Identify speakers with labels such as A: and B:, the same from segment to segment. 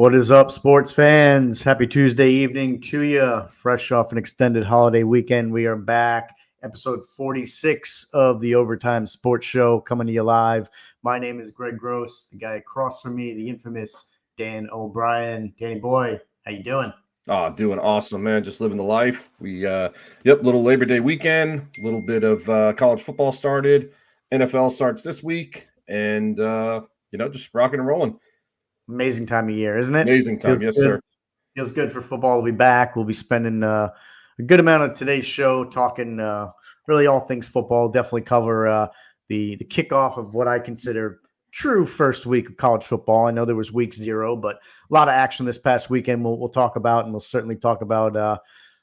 A: What is up, sports fans? Happy Tuesday evening to you. Fresh off an extended holiday weekend, we are back. Episode 46 of the Overtime Sports Show coming to you live. My name is Greg Gross. The guy across from me, the infamous Dan O'Brien. Danny boy, how you doing?
B: Oh, doing awesome, man. Just living the life. Little Labor Day weekend, a little bit of college football started. NFL starts this week, and just rocking and rolling.
A: Amazing time of year, isn't it?
B: Amazing time, yes, sir.
A: Feels good for football to be back. We'll be spending a good amount of today's show talking really all things football. Definitely cover the kickoff of what I consider true first week of college football. I know there was week 0, but a lot of action this past weekend we'll talk about, and we'll certainly talk about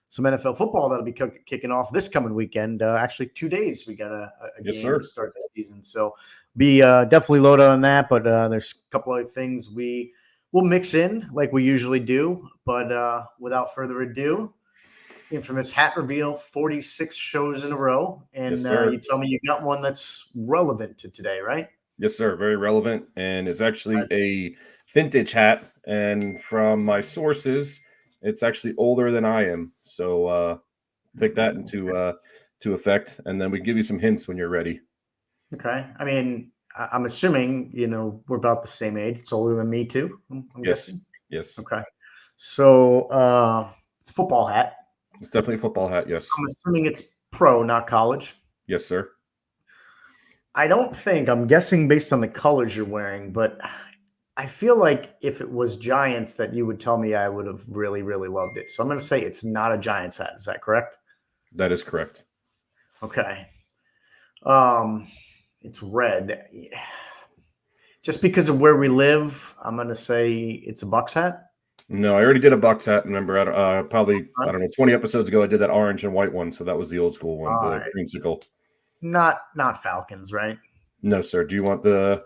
A: some NFL football that'll be kicking off this coming weekend. Actually, 2 days we got a game to start the season. So be definitely loaded on that, but there's a couple other things we'll mix in like we usually do. But without further ado, infamous hat reveal, 46 shows in a row. And you tell me you got one that's relevant to today, right?
B: Yes, sir. Very relevant. And it's actually a vintage hat. And from my sources, it's actually older than I am. So take that into effect. And then we give you some hints when you're ready.
A: Okay. I mean, I'm assuming, we're about the same age. It's older than me too. I'm guessing.
B: Yes.
A: Okay. So it's a football hat.
B: It's definitely a football hat, yes.
A: I'm assuming it's pro, not college.
B: Yes, sir.
A: I'm guessing based on the colors you're wearing, but I feel like if it was Giants that you would tell me, I would have really, really loved it. So I'm going to say it's not a Giants hat. Is that correct?
B: That is correct.
A: Okay. It's red. Just because of where we live, I'm going to say it's a Bucs hat.
B: No, I already did a Bucs hat. Remember, probably 20 episodes ago, I did that orange and white one. So that was the old school one, the creamsicle.
A: Not Falcons, right?
B: No, sir. Do you want the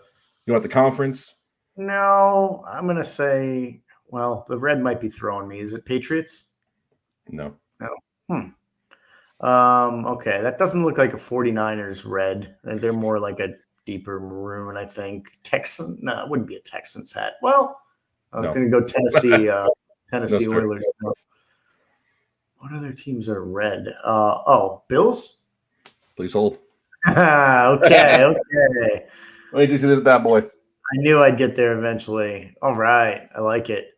B: conference?
A: No, I'm gonna say. Well, the red might be throwing me. Is it Patriots?
B: No.
A: Okay, that doesn't look like a 49ers red. They're more like a deeper maroon, I think. Texan? No, it wouldn't be a Texans hat. Well, I was going to go Tennessee. Tennessee Oilers. What other teams are red? Bills.
B: Please hold.
A: Okay.
B: Wait till you see this bad boy.
A: I knew I'd get there eventually. All right. I like it.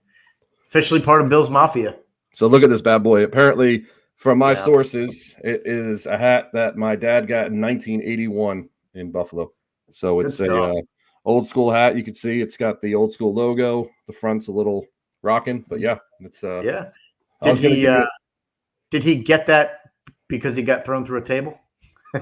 A: Officially part of Bills Mafia.
B: So look at this bad boy. Apparently, from my sources, it is a hat that my dad got in 1981 in Buffalo. So it's a old school hat. You can see it's got the old school logo. The front's a little rocking, but yeah, it's
A: yeah. Did he get that because he got thrown through a table?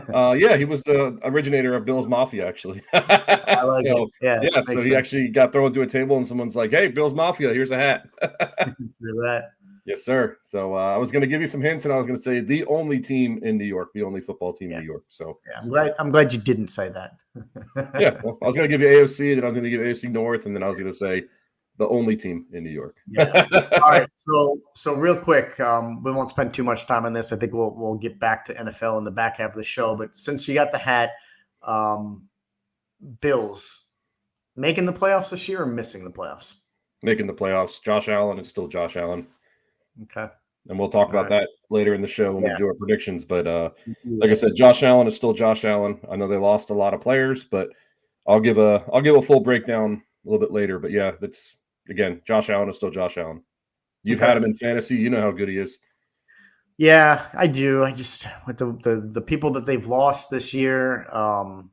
B: Yeah, he was the originator of Bills Mafia, actually.
A: I like it. Yeah.
B: So he actually got thrown through a table, and someone's like, "Hey, Bills Mafia, here's a hat."
A: Hear that?
B: Yes, sir. So I was going to give you some hints, and I was going to say the only team in New York, the only football team in New York. So
A: I'm glad you didn't say that.
B: Yeah, well, I was going to give you AOC, then I was going to give AOC North, and then I was going to say the only team in New York.
A: Yeah. All right. So real quick, we won't spend too much time on this. I think we'll get back to NFL in the back half of the show. But since you got the hat, Bills making the playoffs this year or missing the playoffs?
B: Making the playoffs. Josh Allen is still Josh Allen.
A: Okay.
B: And we'll talk about that later in the show when we do our predictions. But like I said, Josh Allen is still Josh Allen. I know they lost a lot of players, but I'll give a full breakdown a little bit later. But yeah, that's again, Josh Allen is still Josh Allen. You've had him in fantasy, you know how good he is.
A: Yeah, I do. I just with the people that they've lost this year, I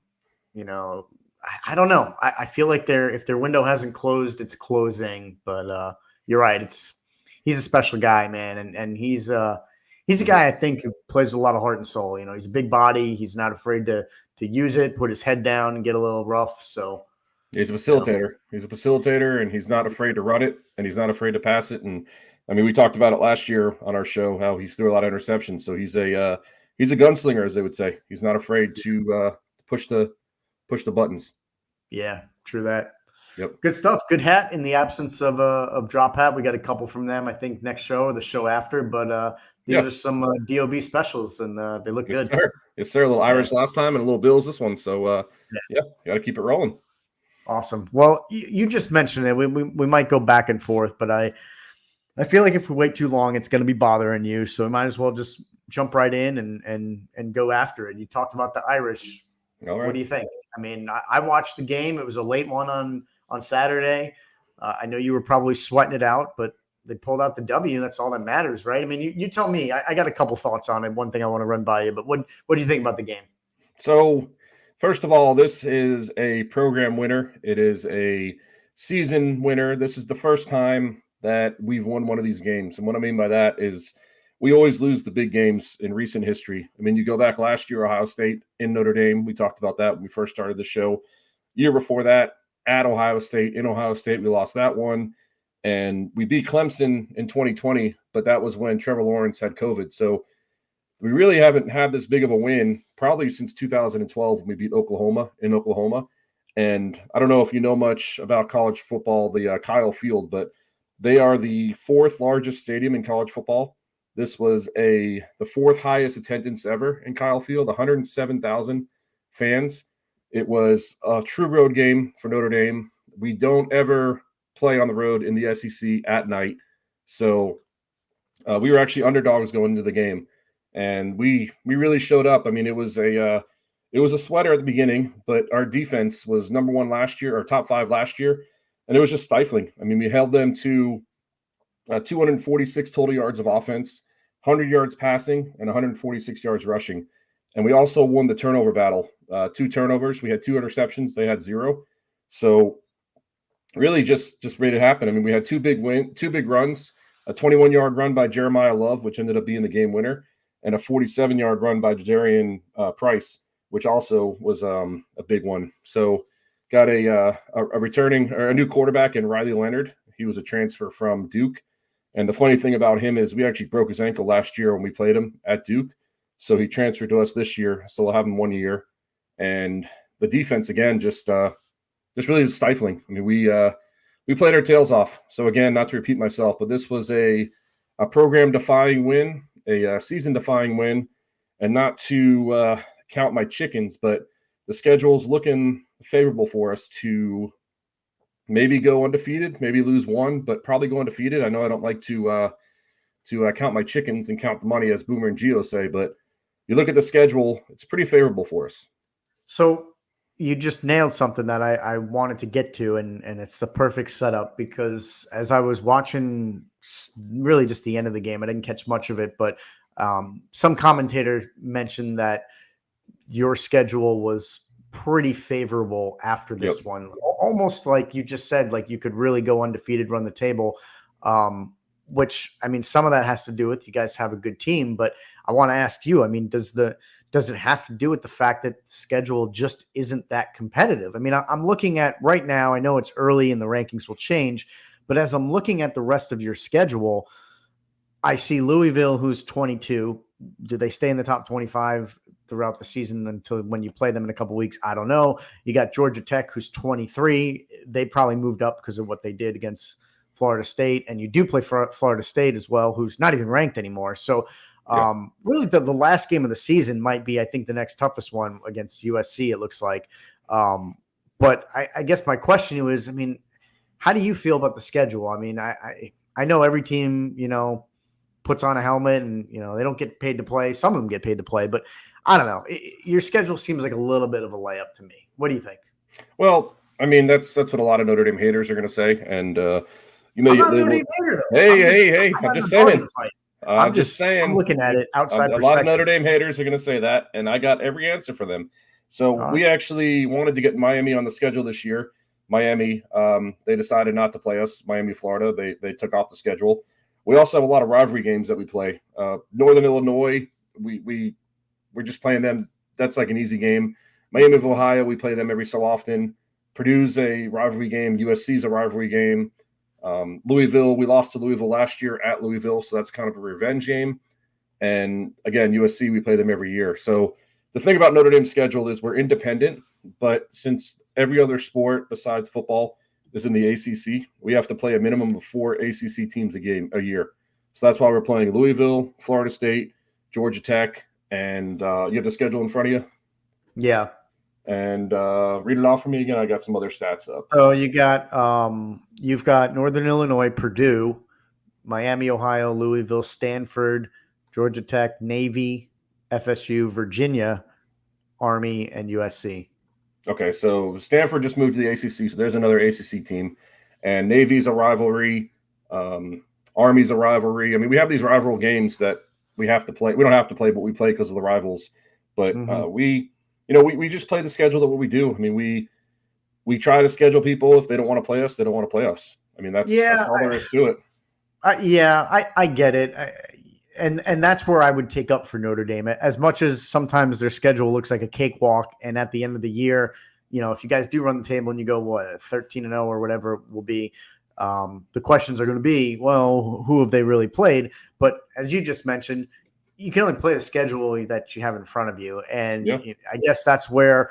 A: don't know. I feel like if their window hasn't closed, it's closing. But you're right. He's a special guy, man, and he's a guy I think who plays with a lot of heart and soul. He's a big body. He's not afraid to use it, put his head down, and get a little rough. So
B: he's a facilitator. He's a facilitator, and he's not afraid to run it, and he's not afraid to pass it. And I mean, we talked about it last year on our show how he's threw a lot of interceptions. So he's a gunslinger, as they would say. He's not afraid to push the buttons.
A: Yeah, true that.
B: Yep.
A: Good stuff. Good hat in the absence of Drop Hat. We got a couple from them, I think, next show or the show after. But these are some DOB specials, and they look good.
B: Sir. Yes, sir. A little Irish last time and a little Bills this one. So, you got to keep it rolling.
A: Awesome. Well, you just mentioned it. We might go back and forth, but I feel like if we wait too long, it's going to be bothering you. So we might as well just jump right in and go after it. You talked about the Irish.
B: All
A: What
B: right.
A: do you think? I mean, I watched the game. It was a late one on Saturday. I know you were probably sweating it out, but they pulled out the W. That's all that matters, right? I mean, you tell me. I got a couple thoughts on it. One thing I want to run by you, but what do you think about the game?
B: So, first of all, this is a program winner. It is a season winner. This is the first time that we've won one of these games. And what I mean by that is we always lose the big games in recent history. I mean, you go back last year, Ohio State in Notre Dame. We talked about that when we first started the show. Year before that, at Ohio State, in Ohio State, we lost that one. And we beat Clemson in 2020, but that was when Trevor Lawrence had COVID. So we really haven't had this big of a win probably since 2012 when we beat Oklahoma in Oklahoma. And I don't know if you know much about college football, the Kyle Field, but they are the fourth largest stadium in college football. This was the fourth highest attendance ever in Kyle Field, 107,000 fans. It was a true road game for Notre Dame. We don't ever play on the road in the SEC at night. So we were actually underdogs going into the game. And we really showed up. I mean, it was a sweater at the beginning, but our defense was number one last year, or top five last year, and it was just stifling. I mean, we held them to 246 total yards of offense, 100 yards passing, and 146 yards rushing. And we also won the turnover battle. 2 turnovers. We had 2 interceptions. They had 0. So really just made it happen. I mean, we had 2 big runs, a 21-yard run by Jeremiah Love, which ended up being the game winner, and a 47-yard run by Jadarian Price, which also was a big one. So got a returning or a new quarterback in Riley Leonard. He was a transfer from Duke. And the funny thing about him is we actually broke his ankle last year when we played him at Duke. So he transferred to us this year. So we'll have him 1 year. And the defense, again, just really is stifling. I mean, we played our tails off. So again, not to repeat myself, but this was a program-defying win, a season-defying win, and not to count my chickens, but the schedule's looking favorable for us to maybe go undefeated, maybe lose one, but probably go undefeated. I know I don't like to count my chickens and count the money, as Boomer and Gio say, but you look at the schedule, it's pretty favorable for us.
A: So you just nailed something that I wanted to get to, and it's the perfect setup, because as I was watching really just the end of the game, I didn't catch much of it, but some commentator mentioned that your schedule was pretty favorable after this one, almost like you just said, like you could really go undefeated, run the table, which, I mean, some of that has to do with you guys have a good team, but I want to ask you, I mean, does it have to do with the fact that the schedule just isn't that competitive? I mean, I'm looking at right now, I know it's early and the rankings will change, but as I'm looking at the rest of your schedule, I see Louisville, who's 22. Do they stay in the top 25 throughout the season until when you play them in a couple of weeks? I don't know. You got Georgia Tech, who's 23. They probably moved up because of what they did against Florida State. And you do play for Florida State as well, who's not even ranked anymore. So really the last game of the season might be, I think, the next toughest one against USC, it looks like. But I guess my question to you is, I mean, how do you feel about the schedule? I mean, I know every team, puts on a helmet and, they don't get paid to play. Some of them get paid to play, but I don't know. Your schedule seems like a little bit of a layup to me. What do you think?
B: Well, I mean, that's what a lot of Notre Dame haters are going to say. And you may get labeled. Hey, I'm just saying. I'm just saying.
A: I'm looking at it outside.
B: A lot of Notre Dame haters are going to say that, and I got every answer for them. So we actually wanted to get Miami on the schedule this year. Miami, they decided not to play us. Miami, Florida, they took off the schedule. We also have a lot of rivalry games that we play. Northern Illinois, we're just playing them. That's like an easy game. Miami of Ohio, we play them every so often. Purdue's a rivalry game. USC's a rivalry game. Louisville, we lost to Louisville last year at Louisville, so that's kind of a revenge game. And again, USC, we play them every year. So the thing about Notre Dame's schedule is we're independent, but since every other sport besides football is in the ACC, we have to play a minimum of 4 ACC teams a year. So that's why we're playing Louisville, Florida State, Georgia Tech, and you have the schedule in front of you?
A: Yeah.
B: and read it off for me again. I got some other stats up.
A: So you've got Northern Illinois, Purdue, Miami, Ohio, Louisville, Stanford, Georgia Tech, Navy, FSU, Virginia, Army, and USC.
B: Okay, so Stanford just moved to the ACC, so there's another ACC team, and Navy's a rivalry, Army's a rivalry. I mean, we have these rival games that we have to play. We don't have to play, but we play because of the rivals. But we just play the schedule that what we do. I mean, we try to schedule people. If they don't want to play us, they don't want to play us. I mean, that's all there is to it.
A: I get it. And that's where I would take up for Notre Dame. As much as sometimes their schedule looks like a cakewalk, and at the end of the year, if you guys do run the table and you go 13-0 or whatever it will be, the questions are going to be, well, who have they really played? But as you just mentioned, you can only play the schedule that you have in front of you, and I guess that's where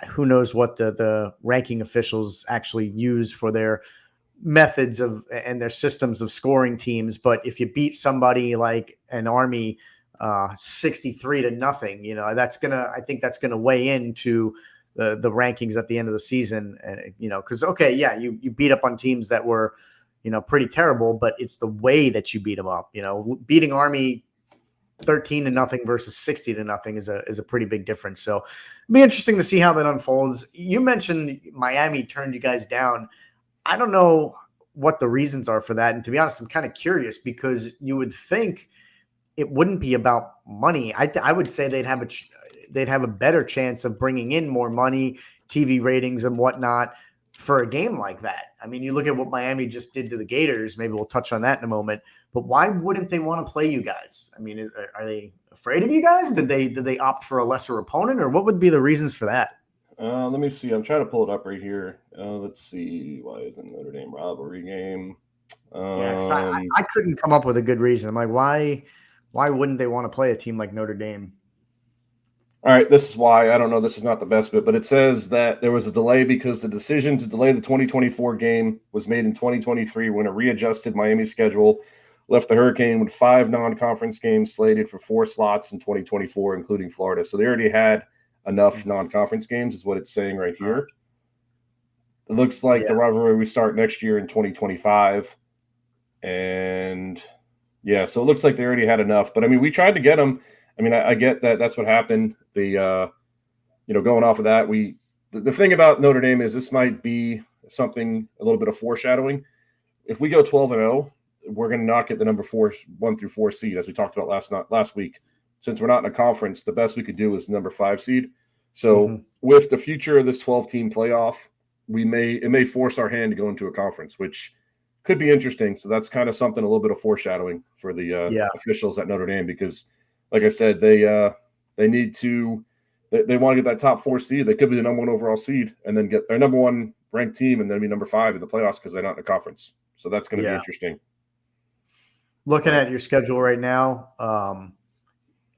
A: who knows what the ranking officials actually use for their methods of and their systems of scoring teams. But if you beat somebody like an Army 63-0, I think that's gonna weigh into the rankings at the end of the season. Because you beat up on teams that were pretty terrible, but it's the way that you beat them up. Beating Army 13-0 versus 60-0 is a pretty big difference. So it'll be interesting to see how that unfolds. You mentioned Miami turned you guys down. I don't know what the reasons are for that. And to be honest, I'm kind of curious, because you would think it wouldn't be about money. I would say they'd have a better chance of bringing in more money, TV ratings and whatnot for a game like that. I mean, you look at what Miami just did to the Gators. Maybe we'll touch on that in a moment. But why wouldn't they want to play you guys? I mean, are they afraid of you guys? Did they opt for a lesser opponent, or what would be the reasons for that?
B: Let me see. I'm trying to pull it up right here. Let's see. Why is it Notre Dame rivalry game?
A: I couldn't come up with a good reason. I'm like, why wouldn't they want to play a team like Notre Dame?
B: All right, this is why. I don't know. This is not the best bit, but it says that there was a delay because the decision to delay the 2024 game was made in 2023 when a readjusted Miami schedule left the Hurricane with 5 non-conference games slated for 4 slots in 2024, including Florida. So they already had enough non-conference games, is what it's saying right here. It looks like the rivalry we start next year in 2025. And so it looks like they already had enough. But I mean, we tried to get them. I mean, I get that that's what happened. Going off of that, the thing about Notre Dame is this might be something, a little bit of foreshadowing. If we go 12-0, we're going to not get the number 1 through 4 seed, as we talked about last week. Since we're not in a conference, the best we could do is number 5 seed. So with the future of this 12-team playoff, it may force our hand to go into a conference, which could be interesting. So that's kind of something, a little bit of foreshadowing for the officials at Notre Dame, because, like I said, they need to they want to get that top 4 seed. They could be the number 1 overall seed and then get their number 1 ranked team and then be number 5 in the playoffs because they're not in a conference. So that's going to be interesting.
A: Looking at your schedule right now,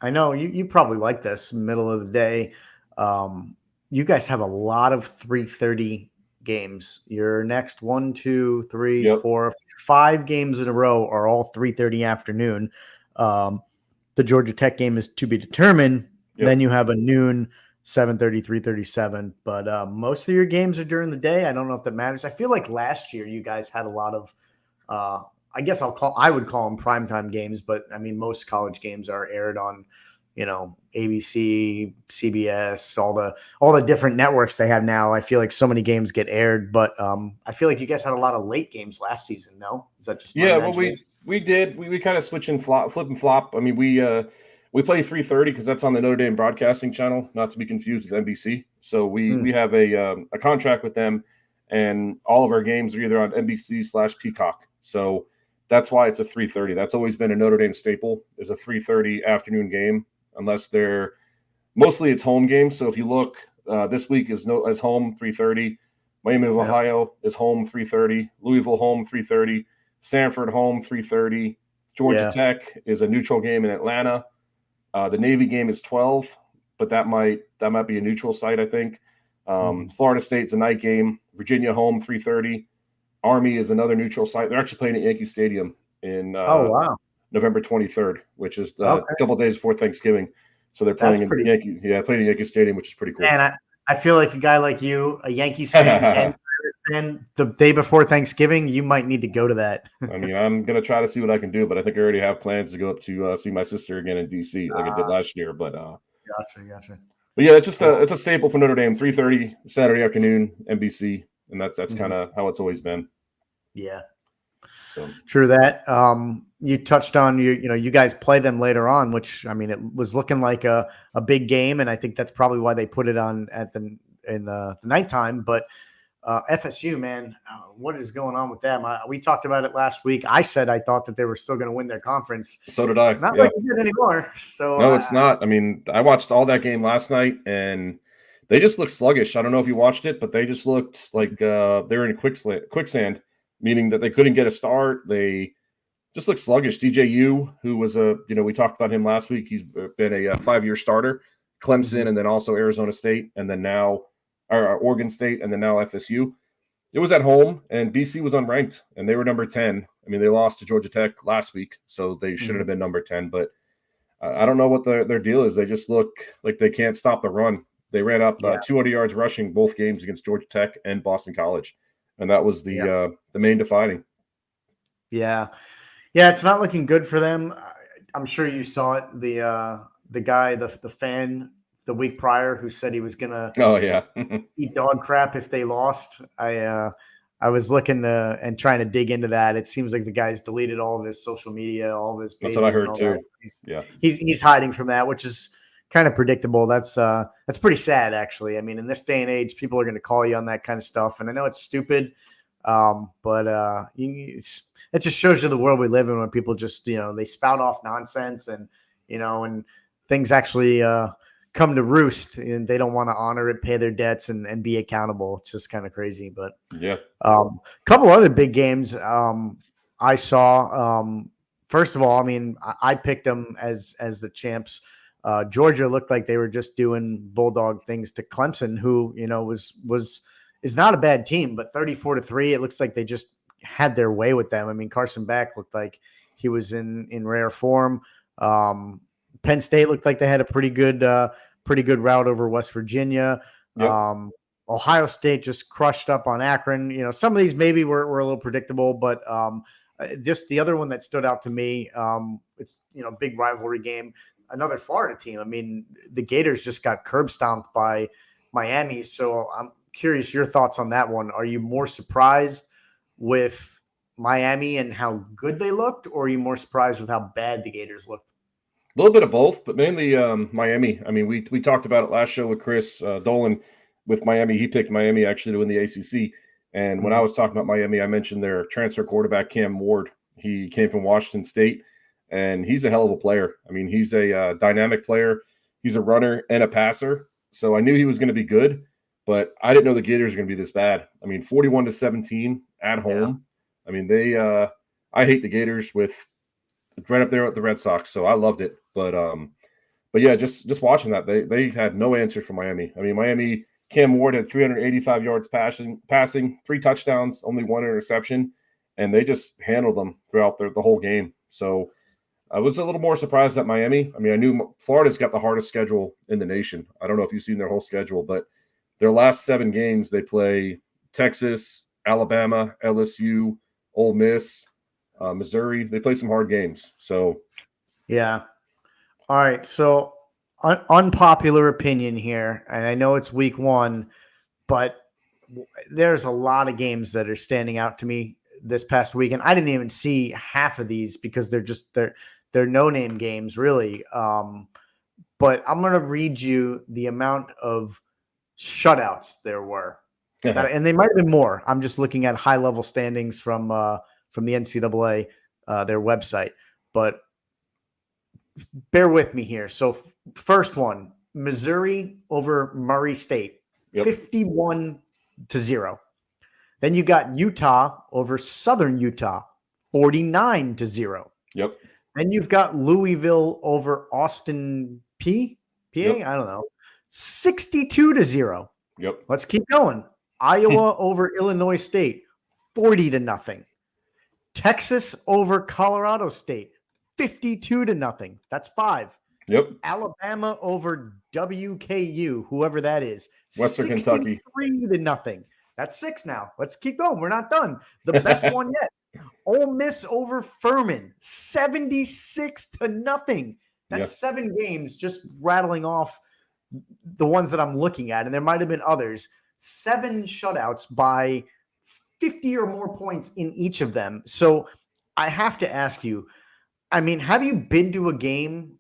A: I know you probably like this middle of the day. You guys have a lot of 3:30 games. Your next 1, 2, 3, 4, 5 games in a row are all 3:30 afternoon. The Georgia Tech game is to be determined. Then you have a noon, 7:30, 3:37. But most of your games are during the day. I don't know if that matters. I feel like last year you guys had a lot of I guess I would call them primetime games, but I mean, most college games are aired on, ABC, CBS, all the different networks they have now. I feel like so many games get aired, but I feel like you guys had a lot of late games last season. No, is that just
B: well, we did. We kind of switch and flip and flop. I mean, we play 3:30 because that's on the Notre Dame Broadcasting Channel, not to be confused with NBC. So we have a contract with them, and all of our games are either on NBC/Peacock. So that's why it's a 3:30. That's always been a Notre Dame staple, is a 3:30 afternoon game, unless mostly it's home games. So if you look, this week is home 3:30. Miami of Ohio is home 3:30. Louisville home 3:30. Stanford home 3:30. Georgia Tech is a neutral game in Atlanta. The Navy game is 12, but that might be a neutral site, I think. Florida State's a night game. Virginia home 3:30. Army is another neutral site. They're actually playing at Yankee Stadium in November 23rd, which is a couple days before Thanksgiving. So they're playing playing at Yankee Stadium, which is pretty cool.
A: And I feel like a guy like you, a Yankees fan and fan, the day before Thanksgiving, you might need to go to that.
B: I mean, I'm gonna try to see what I can do, but I think I already have plans to go up to see my sister again in DC, like I did last year.
A: Gotcha.
B: But yeah, it's just it's a staple for Notre Dame. 3:30 Saturday afternoon, NBC, and that's kind of how it's always been.
A: Yeah.
B: So
A: True that. You touched on you guys play them later on, which I mean it was looking like a big game, and I think that's probably why they put it on at the nighttime. But FSU, man, what is going on with them? We talked about it last week. I said I thought that they were still going to win their conference.
B: so did I.
A: Not like it anymore. So
B: no, it's not. I mean, I watched all that game last night, and they just looked sluggish. I don't know if you watched it, but they just looked like they were in quicksand, meaning that they couldn't get a start. They just looked sluggish. DJU, who was we talked about him last week. He's been a 5-year starter, Clemson, and then also Arizona State, and then now Oregon State, and then now FSU. It was at home, and BC was unranked, and they were number 10. I mean, they lost to Georgia Tech last week, so they shouldn't have been number 10. But I don't know what their deal is. They just look like they can't stop the run. They ran up 200 yards rushing both games against Georgia Tech and Boston College, and that was the main defining.
A: Yeah, it's not looking good for them. I'm sure you saw it. The guy, the fan, the week prior, who said he was gonna eat dog crap if they lost. I was looking and trying to dig into that. It seems like the guy's deleted all of his social media, all of his pages.
B: That's what I heard too.
A: He's hiding from that, which is kind of predictable. That's pretty sad, actually. I mean, in this day and age, people are going to call you on that kind of stuff, and I know it's stupid, but it just shows you the world we live in when people just they spout off nonsense and and things actually come to roost and they don't want to honor it, pay their debts and be accountable. It's just kind of crazy. But couple other big games I saw. First of all, I mean, I picked them as the champs. Georgia looked like they were just doing bulldog things to Clemson, who is not a bad team, but 34-3. It looks like they just had their way with them. I mean, Carson Beck looked like he was in rare form. Penn State looked like they had a pretty good route over West Virginia. Yep. Ohio State just crushed up on Akron. Some of these maybe were a little predictable, but just the other one that stood out to me, it's big rivalry game. Another Florida team. I mean, the Gators just got curb stomped by Miami. So I'm curious your thoughts on that one. Are you more surprised with Miami and how good they looked, or are you more surprised with how bad the Gators looked?
B: A little bit of both, but mainly Miami. I mean, we talked about it last show with Chris Dolan with Miami. He picked Miami actually to win the ACC. And when I was talking about Miami, I mentioned their transfer quarterback, Cam Ward. He came from Washington State, and he's a hell of a player. I mean, he's a dynamic player. He's a runner and a passer. So I knew he was going to be good, but I didn't know the Gators were going to be this bad. I mean, 41-17 at home. Yeah. I mean, I hate the Gators with right up there with the Red Sox, so I loved it. But yeah, just watching that, they had no answer for Miami. I mean, Miami, Cam Ward had 385 yards passing, 3 touchdowns, only 1 interception, and they just handled them throughout the whole game. So I was a little more surprised at Miami. I mean, I knew Florida's got the hardest schedule in the nation. I don't know if you've seen their whole schedule, but their last 7 games, they play Texas, Alabama, LSU, Ole Miss, Missouri. They play some hard games. So,
A: yeah. All right. So, unpopular opinion here, and I know it's week 1, but there's a lot of games that are standing out to me this past weekend. I didn't even see half of these because they're no-name games, really. But I'm going to read you the amount of shutouts there were, and they might have been more. I'm just looking at high-level standings from the NCAA, their website. But bear with me here. So first one, Missouri over Murray State, 51-0. Then you got Utah over Southern Utah, 49-0.
B: Yep.
A: Then you've got Louisville over Austin PA. I don't know, 62-0.
B: Yep.
A: Let's keep going. Iowa over Illinois State, 40-0. Texas over Colorado State, 52-0. That's 5.
B: Yep.
A: Alabama over WKU, whoever that is.
B: Western Kentucky.
A: 63-0. That's 6 now. Let's keep going. We're not done. The best one yet. Ole Miss over Furman, 76-0. That's 7 games, just rattling off the ones that I'm looking at. And there might have been others. 7 shutouts by 50 or more points in each of them. So I have to ask you, I mean, have you been to a game?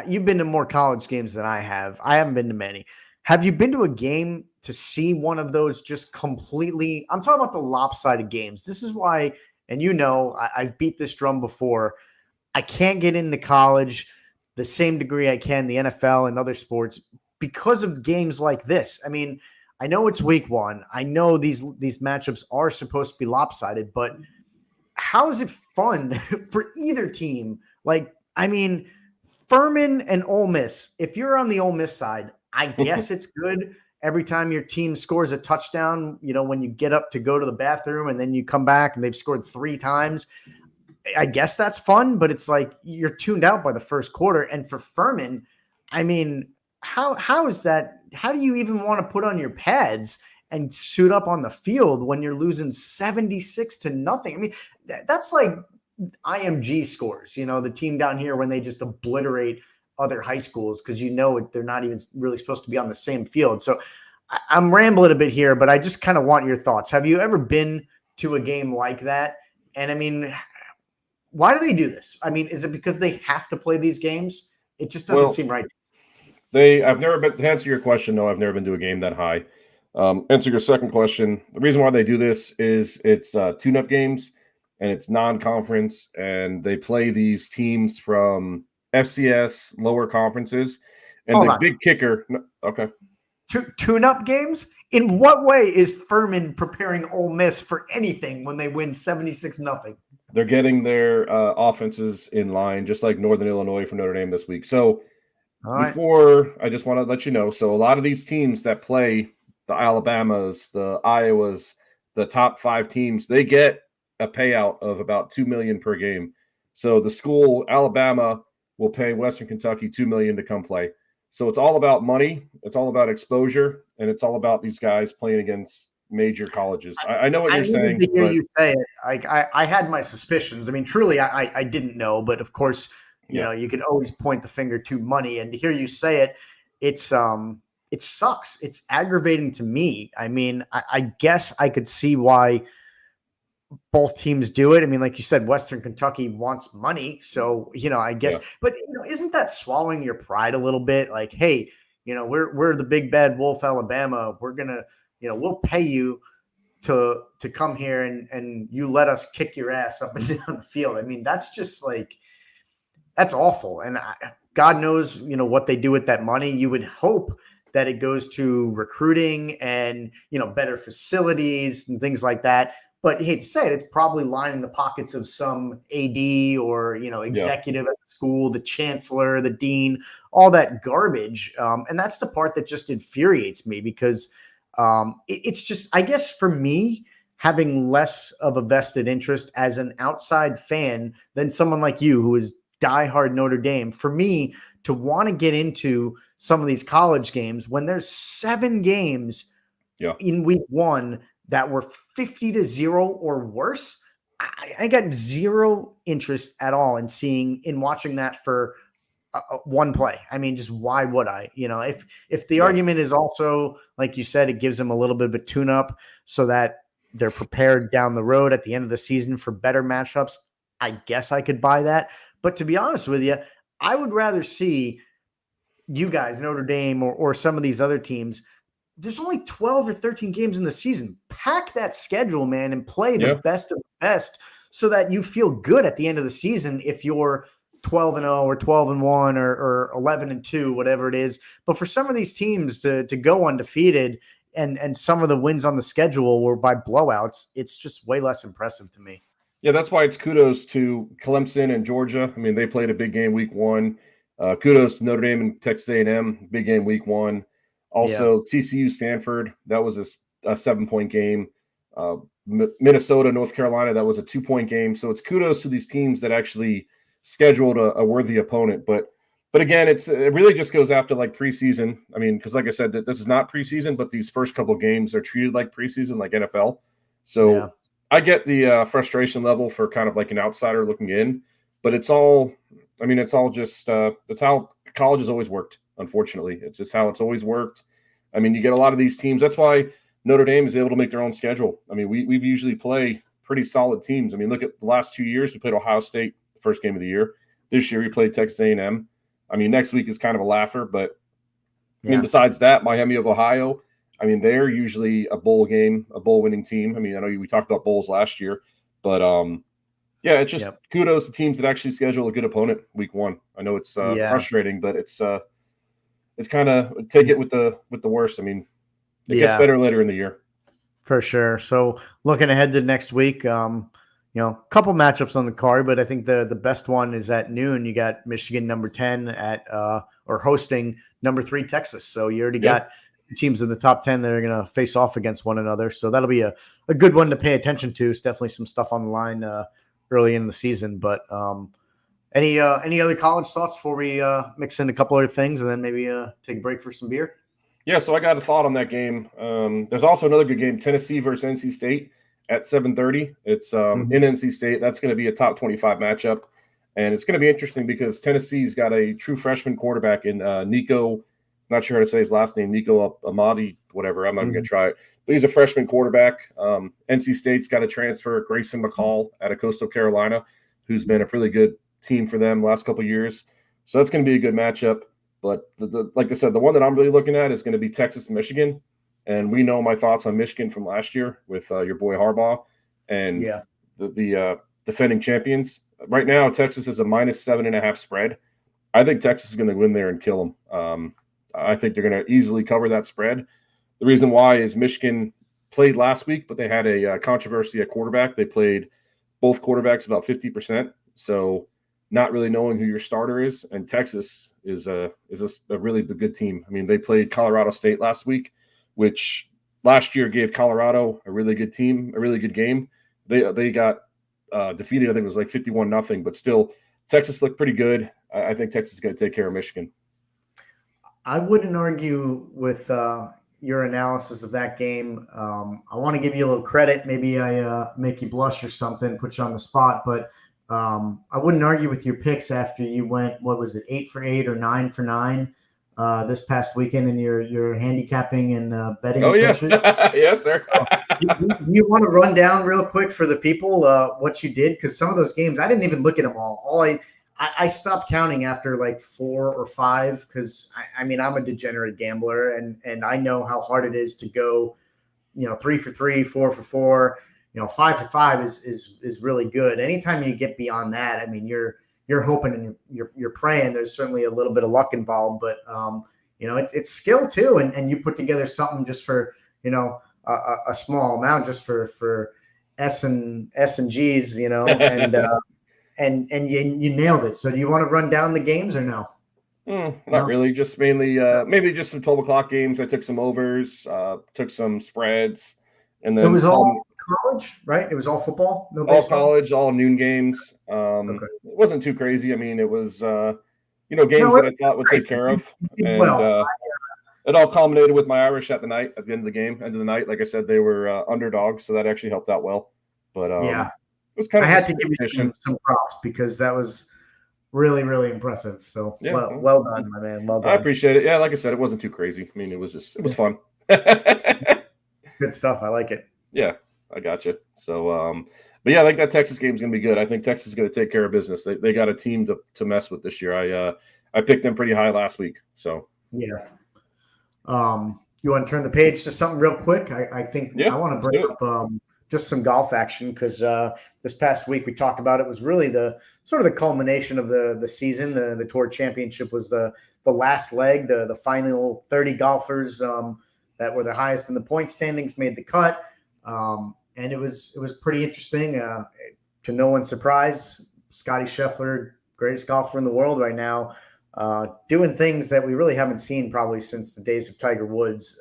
A: You've been to more college games than I have. I haven't been to many. Have you been to a game to see one of those just completely? I'm talking about the lopsided games. This is why, and I've beat this drum before. I can't get into college the same degree I can the NFL and other sports because of games like this. I mean, I know it's week 1. I know these matchups are supposed to be lopsided, but how is it fun for either team? Like, I mean, Furman and Ole Miss, if you're on the Ole Miss side, I guess it's good every time your team scores a touchdown, when you get up to go to the bathroom and then you come back and they've scored 3 times. I guess that's fun, but it's like you're tuned out by the first quarter. And for Furman, I mean, how is that? How do you even want to put on your pads and suit up on the field when you're losing 76-0? I mean, that's like IMG scores, the team down here when they just obliterate other high schools because they're not even really supposed to be on the same field. So I'm rambling a bit here, but I just kind of want your thoughts. Have you ever been to a game like that? And I mean, why do they do this? I mean, is it because they have to play these games? It just doesn't seem right.
B: I've never been, to answer your question, no, I've never been to a game that high. Answer your second question. The reason why they do this is it's tune-up games and it's non-conference, and they play these teams from FCS lower conferences. And the big kicker, okay.
A: Tune-up games? In what way is Furman preparing Ole Miss for anything when they win 76-0?
B: They're getting their offenses in line, just like Northern Illinois for Notre Dame this week. So before, I just want to let you know, so a lot of these teams that play the Alabamas, the Iowas, the top 5 teams, they get a payout of about $2 million per game. So the school, Alabama, will pay Western Kentucky $2 million to come play. So it's all about money, it's all about exposure, and it's all about these guys playing against major colleges. I know what you're saying.
A: To hear you say it, I had my suspicions. I mean, truly, I didn't know, but of course, you could always point the finger to money. And to hear you say it, it sucks. It's aggravating to me. I mean, I guess I could see why both teams do it. I mean, like you said, Western Kentucky wants money. So, I guess, but isn't that swallowing your pride a little bit? Like, hey, we're the big bad wolf, Alabama. We're going to, we'll pay you to come here and you let us kick your ass up and down the field. I mean, that's just like, that's awful. And God knows, what they do with that money. You would hope that it goes to recruiting and, better facilities and things like that. But you hate to say it, it's probably lining the pockets of some AD or, executive at the school, the chancellor, the dean, all that garbage. And that's the part that just infuriates me because it's just, I guess for me, having less of a vested interest as an outside fan than someone like you who is diehard Notre Dame, for me to want to get into some of these college games when there's 7 games in week 1 that were 50-0 or worse, I got zero interest at all in watching that for one play. I mean, just why would I? If the argument is also, like you said, it gives them a little bit of a tune-up so that they're prepared down the road at the end of the season for better matchups, I guess I could buy that. But to be honest with you, I would rather see you guys, Notre Dame or some of these other teams. There's only 12 or 13 games in the season. Pack that schedule, man, and play the best of the best so that you feel good at the end of the season if you're 12-0 or 12-1 or 11-2, whatever it is. But for some of these teams to go undefeated and some of the wins on the schedule were by blowouts, it's just way less impressive to me.
B: Yeah, that's why it's kudos to Clemson and Georgia. I mean, they played a big game week 1. Kudos to Notre Dame and Texas A&M, big game week 1. Also, TCU, Stanford, that was a 7-point game. Minnesota, North Carolina, that was a 2-point game. So it's kudos to these teams that actually scheduled a worthy opponent. But But again, it really just goes after like preseason. I mean, because like I said, this is not preseason, but these first couple games are treated like preseason, like NFL. So I get the frustration level for kind of like an outsider looking in, but it's all just it's how college has always worked. Unfortunately, it's just how it's always worked. I mean, you get a lot of these teams. That's why Notre Dame is able to make their own schedule. I mean, we usually play pretty solid teams. I mean, look at the last 2 years. We played Ohio State the first game of the year. This year we played Texas A&M. I mean, next week is kind of a laugher, but I mean, besides that, Miami of Ohio, I mean, they're usually a bowl winning team. I mean, I know we talked about bowls last year, but yeah, it's just kudos to teams that actually schedule a good opponent week one. I know it's frustrating, but it's kind of take it with the worst. I mean, it gets better later in the year.
A: For sure. So looking ahead to next week, a couple matchups on the card, but I think the best one is at noon. You got Michigan number 10 at or hosting number 3 Texas. So you already got teams in the top 10 that are going to face off against one another. So that'll be a good one to pay attention to. It's definitely some stuff on the line early in the season. But any other college thoughts before we mix in a couple other things and then maybe take a break for some beer?
B: Yeah, so I got a thought on that game. There's also another good game, Tennessee versus NC State at 7:30. It's in NC State. That's going to be a top 25 matchup. And it's going to be interesting because Tennessee's got a true freshman quarterback in Nico. Not sure how to say his last name, Nico Amadi, whatever. I'm not even going to try it. But he's a freshman quarterback. NC State's got a transfer, Grayson McCall, out of Coastal Carolina, who's been a really good team for them the last couple of years. So that's going to be a good matchup. But like I said, the one that I'm really looking at is going to be Texas-Michigan. And we know my thoughts on Michigan from last year with your boy Harbaugh and the defending champions. Right now, Texas is a -7.5 spread. I think Texas is going to win there and kill them. I think they're going to easily cover that spread. The reason why is Michigan played last week, but they had a controversy at quarterback. They played both quarterbacks about 50%. So not really knowing who your starter is. And Texas is a really good team. I mean, they played Colorado State last week, which last year gave Colorado a really good team, a really good game. They got defeated. I think it was like 51-0, but still Texas looked pretty good. I think Texas is going to take care of Michigan.
A: I wouldn't argue with your analysis of that game. I want to give you a little credit. Maybe I make you blush or something, put you on the spot, but I wouldn't argue with your picks after you went, what was it, 8 for 8 or 9 for 9 this past weekend in your handicapping and betting.
B: Oh, yeah. Yes, sir.
A: You want to run down real quick for the people what you did? Because some of those games, I didn't even look at them all. I stopped counting after like 4 or 5 because, I mean, I'm a degenerate gambler, and I know how hard it is to go, 3 for 3, 4 for 4. 5 for 5 is really good. Anytime you get beyond that, I mean, you're hoping and you're praying. There's certainly a little bit of luck involved, but it's skill too. And you put together something just for a small amount, just for S and G's, and you nailed it. So do you want to run down the games or no?
B: Not really. Just mainly maybe just some 12 o'clock games. I took some overs, took some spreads, and then
A: it was all college, right? It was all football, no
B: all college, all noon games. Okay. It wasn't too crazy. I mean, it was games that I thought would take care of, and it all culminated with my Irish at the end of the night. Like I said, they were underdogs, so that actually helped out well. But it was kind of. I had to give you some props because that was really, really impressive. So well done, my man. Well done. I appreciate it. Yeah, like I said, it wasn't too crazy. I mean, it was fun.
A: Good stuff. I like it.
B: Yeah, I got you. So, but yeah, I think that Texas game is going to be good. I think Texas is going to take care of business. They got a team to mess with this year. I picked them pretty high last week. So
A: yeah. You want to turn the page to something real quick? I think I want to bring up just some golf action because this past week we talked about it was really the sort of the culmination of the season. The Tour Championship was the last leg. The final 30 golfers that were the highest in the point standings made the cut. And it was pretty interesting. To no one's surprise, Scottie Scheffler, greatest golfer in the world right now, doing things that we really haven't seen probably since the days of Tiger Woods.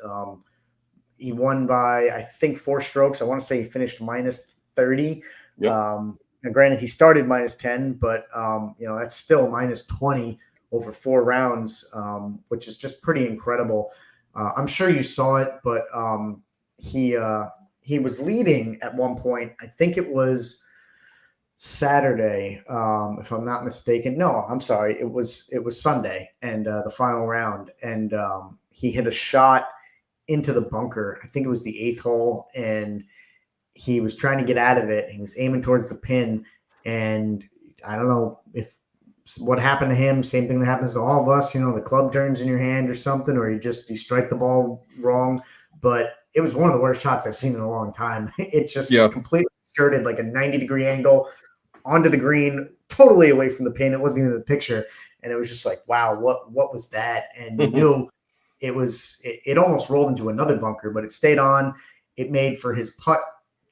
A: He won by, I think, 4 strokes. I want to say he finished -30. Yep. Now, granted, he started -10, but that's still -20 over 4 rounds, which is just pretty incredible. I'm sure you saw it, but he was leading at one point. I think it was Saturday, if I'm not mistaken. No, I'm sorry. It was Sunday, and the final round, and he hit a shot into the bunker. I think it was the 8th hole, and he was trying to get out of it. He was aiming towards the pin, and I don't know if what happened to him. Same thing that happens to all of us. The club turns in your hand or something, or you strike the ball wrong. But it was one of the worst shots I've seen in a long time. It just completely skirted like a 90-degree angle onto the green, totally away from the pin. It wasn't even in the picture. And it was just like, wow, what was that? And you knew it almost rolled into another bunker, but it stayed on. It made for his putt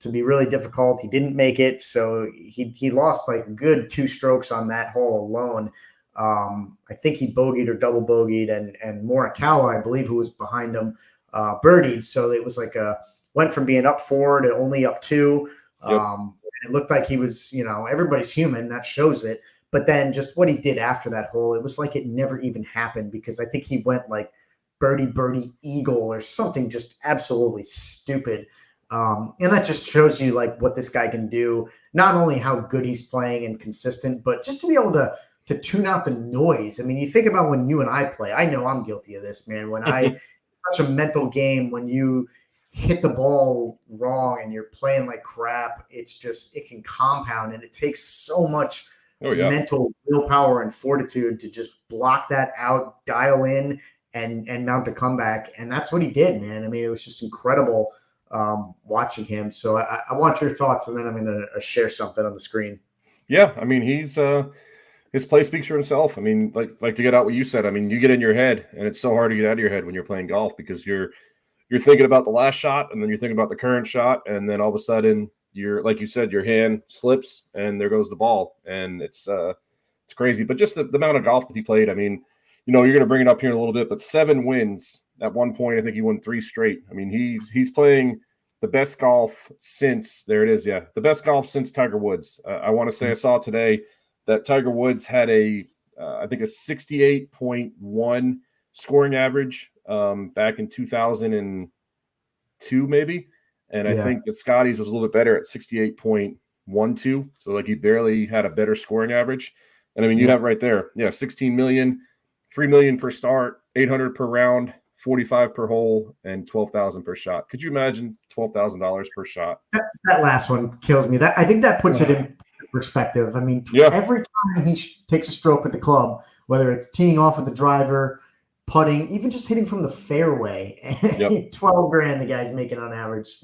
A: to be really difficult. He didn't make it. So he lost like a good 2 strokes on that hole alone. I think he bogeyed or double bogeyed, and Morikawa, I believe, who was behind him, birdied. So it was like went from being up 4 to only up 2. It looked like he was, everybody's human. That shows it. But then just what he did after that hole, it was like it never even happened, because I think he went like birdie, eagle or something just absolutely stupid. And that just shows you like what this guy can do, not only how good he's playing and consistent, but just to be able to tune out the noise. I mean, you think about when you and I play. I know I'm guilty of this, man. When it's such a mental game, when you hit the ball wrong and you're playing like crap, it can compound, and it takes so much mental willpower and fortitude to just block that out, dial in, and mount a comeback. And that's what he did, man. I mean, it was just incredible watching him. So I want your thoughts, and then I'm going to share something on the screen.
B: Yeah, I mean, he's his play speaks for himself. I mean, like to get out what you said. I mean, you get in your head, and it's so hard to get out of your head when you're playing golf, because you're thinking about the last shot, and then you're thinking about the current shot, and then all of a sudden you're, like you said, your hand slips and there goes the ball, and it's crazy. But just the amount of golf that he played. I mean, you're going to bring it up here in a little bit, but 7 wins at one point. I think he won 3 straight. I mean, he's playing the best golf since the best golf since Tiger Woods. I want to say I saw today that Tiger Woods had I think a 68.1 scoring average back in 2002 maybe, and I think that Scotty's was a little bit better at 68.12. So like he barely had a better scoring average. And I mean, you have right there, 16 million, 3 million per start, 800 per round, 45 per hole, and 12,000 per shot. Could you imagine $12,000 per shot?
A: That last one kills me. I think that puts it in perspective. I mean, every time he takes a stroke with the club, whether it's teeing off with the driver, putting, even just hitting from the fairway, $12,000 the guy's making on average.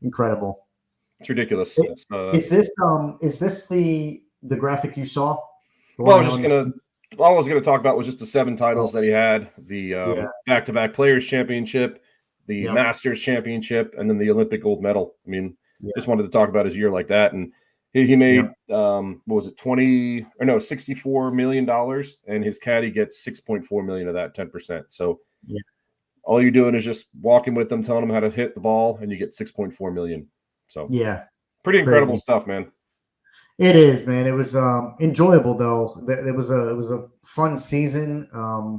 A: Incredible.
B: It's ridiculous.
A: Is this the graphic you saw?
B: Well, all I was going to talk about was just the 7 titles that he had: the back-to-back Players Championship, the Masters Championship, and then the Olympic gold medal. I mean, just wanted to talk about his year like that. And he made what was it, $64 million, and his caddy gets $6.4 million of that, 10%. So all you're doing is just walking with them, telling them how to hit the ball, and you get $6.4 million. So pretty incredible stuff, man.
A: It is, man. It was enjoyable though. It was a fun season,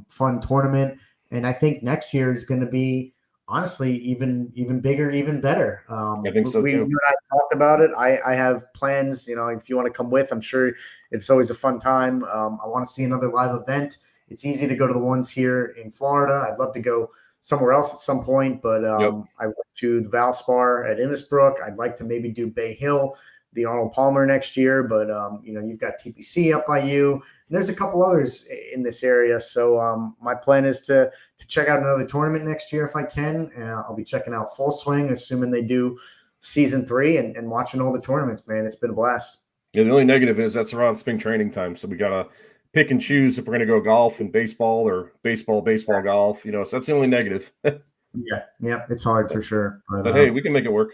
A: fun tournament, and I think next year is going to be honestly even bigger, even better.
B: I think so too.
A: You and I talked about it. I have plans. If you want to come with, I'm sure it's always a fun time. I want to see another live event. It's easy to go to the ones here in Florida. I'd love to go somewhere else at some point, but I went to the Valspar at Innisbrook. I'd like to maybe do Bay Hill, the Arnold Palmer next year, but you've got TPC up by you. And there's a couple others in this area. So my plan is to check out another tournament next year if I can. I'll be checking out Full Swing, assuming they do season 3, and watching all the tournaments, man. It's been a blast.
B: Yeah, the only negative is that's around spring training time. So we got to pick and choose if we're going to go golf and baseball, or baseball, golf, so that's the only negative.
A: Yeah, it's hard for sure.
B: But hey, we can make it work.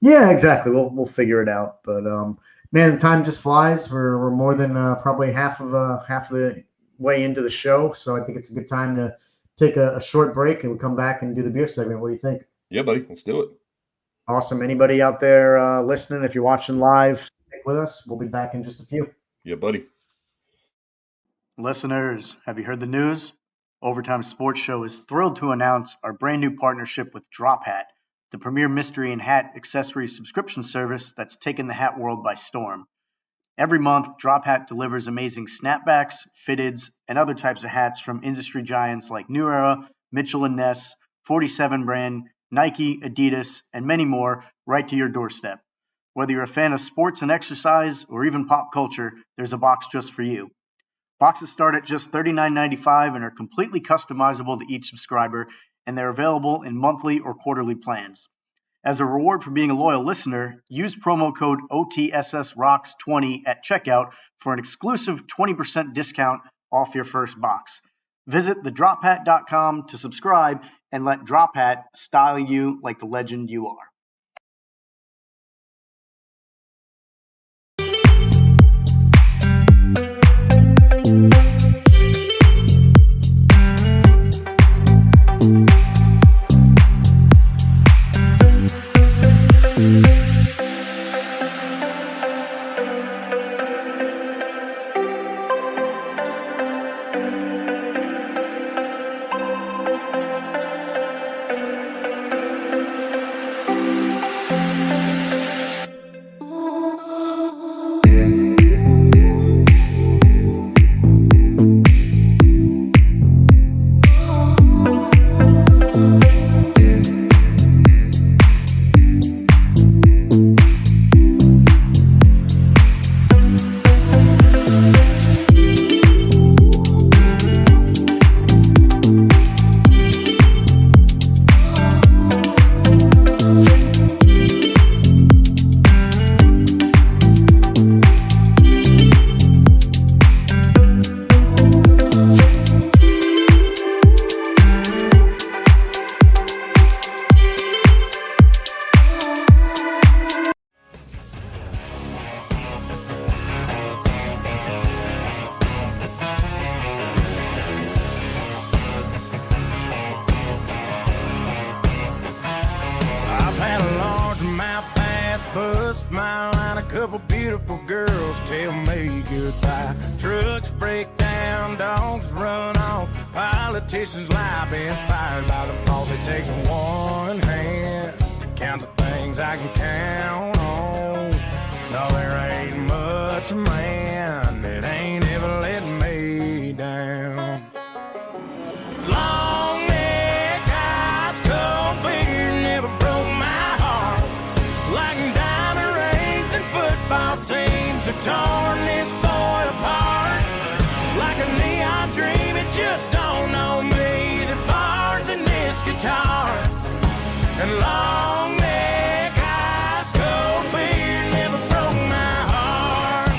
A: Yeah, exactly. We'll figure it out. But man, time just flies. We're more than probably half of the way into the show, so I think it's a good time to take a short break, and we'll come back and do the beer segment. What do you think?
B: Yeah, buddy, let's do it.
A: Awesome. Anybody out there listening, if you're watching live, stick with us. We'll be back in just a few.
B: Yeah, buddy.
C: Listeners, have you heard the news? Overtime Sports Show is thrilled to announce our brand new partnership with Drop Hat, the premier mystery and hat accessory subscription service that's taken the hat world by storm. Every month, Drop Hat delivers amazing snapbacks, fitteds, and other types of hats from industry giants like New Era, Mitchell & Ness, 47 brand, Nike, Adidas, and many more right to your doorstep. Whether you're a fan of sports and exercise or even pop culture, there's a box just for you. Boxes start at just $39.95 and are completely customizable to each subscriber, and they're available in monthly or quarterly plans. As a reward for being a loyal listener, use promo code OTSSROCKS20 at checkout for an exclusive 20% discount off your first box. Visit thedrophat.com to subscribe and let Drop Hat style you like the legend you are.
D: Bust my line, a couple beautiful girls tell me goodbye. Trucks break down, dogs run off, politicians lie, been fired by the boss. It takes one hand to count the things I can count on. No, there ain't much man that ain't ever let me down. Long neck, ice cold beer never broke my heart. Like diamond rings and football teams have torn this boy apart. Like a neon dream, it just don't know me. The bars in this guitar and long neck, ice cold beer never broke my heart.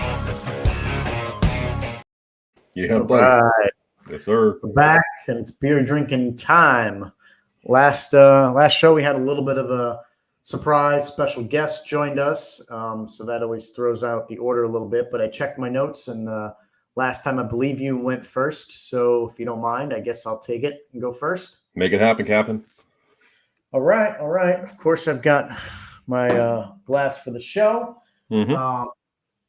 B: Yeah, buddy.
A: Right.
B: Yes, sir.
A: We're back, and it's beer drinking time. Last show we had a little bit of a surprise special guest joined us, so that always throws out the order a little bit. But I checked my notes, and last time I believe you went first. So if you don't mind, I guess I'll take it and go first.
B: Make it happen, Captain.
A: All right. Of course, I've got my glass for the show.
B: Mm-hmm.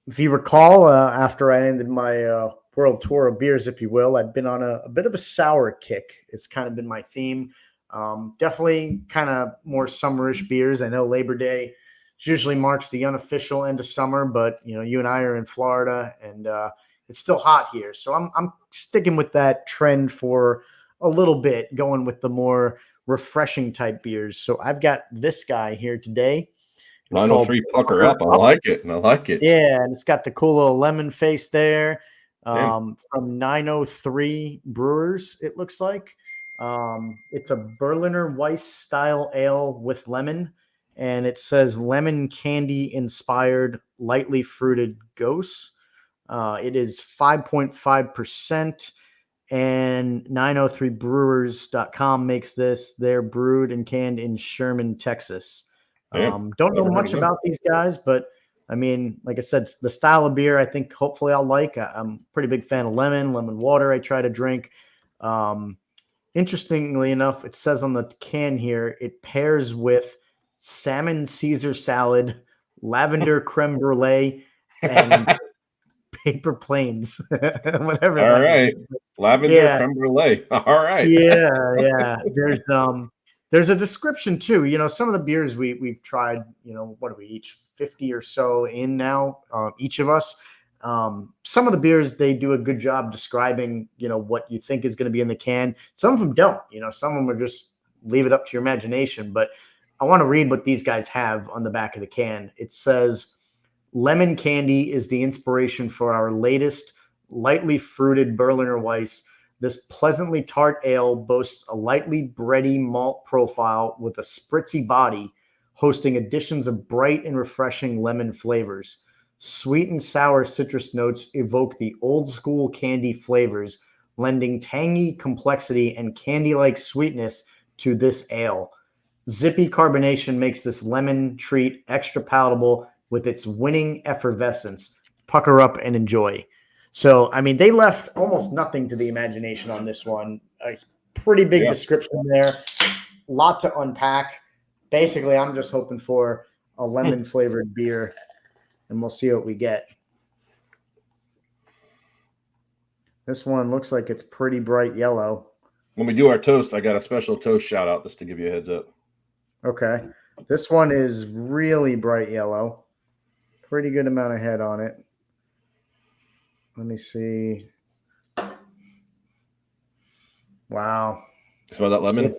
A: If you recall, after I ended my world tour of beers, if you will, I've been on a bit of a sour kick. It's kind of been my theme. Definitely kind of more summerish beers. I know Labor Day usually marks the unofficial end of summer, but you and I are in Florida, and it's still hot here. So I'm sticking with that trend for a little bit, going with the more refreshing type beers. So I've got this guy here today. It's
B: 903 Pucker Up. I like it.
A: Yeah, and it's got the cool little lemon face there. From 903 Brewers, it looks like. It's a Berliner Weiss style ale with lemon, and it says lemon candy inspired lightly fruited gose. It is 5.5%, and 903brewers.com makes this. They're brewed and canned in Sherman, Texas. Don't know much about these guys, but I mean, like I said, the style of beer I think hopefully I'll like. I'm a pretty big fan of lemon water I try to drink. Interestingly enough, it says on the can here, it pairs with salmon Caesar salad, lavender creme brulee, and Paper Planes, whatever.
B: All
A: that
B: right.
A: is.
B: Lavender
A: Yeah.
B: creme brulee. All right.
A: Yeah. There's a description too. Some of the beers we've tried. What are we each 50 or so in now? Each of us. Some of the beers, they do a good job describing what you think is going to be in the can. Some of them don't. Some of them are just leave it up to your imagination. But I want to read what these guys have on the back of the can. It says, "Lemon candy is the inspiration for our latest lightly fruited Berliner Weiss. This pleasantly tart ale boasts a lightly bready malt profile with a spritzy body, hosting additions of bright and refreshing lemon flavors. Sweet and sour citrus notes evoke the old school candy flavors, lending tangy complexity and candy-like sweetness to this ale. Zippy carbonation makes this lemon treat extra palatable with its winning effervescence. Pucker up and enjoy." So, I mean, they left almost nothing to the imagination on this one. A pretty big description there. Lot to unpack. Basically, I'm just hoping for a lemon flavored beer, and we'll see what we get. This one looks like it's pretty bright yellow.
B: When we do our toast, I got a special toast shout out just to give you a heads up.
A: Okay. This one is really bright yellow. Pretty good amount of head on it. Let me see. Wow.
B: Smell that lemon?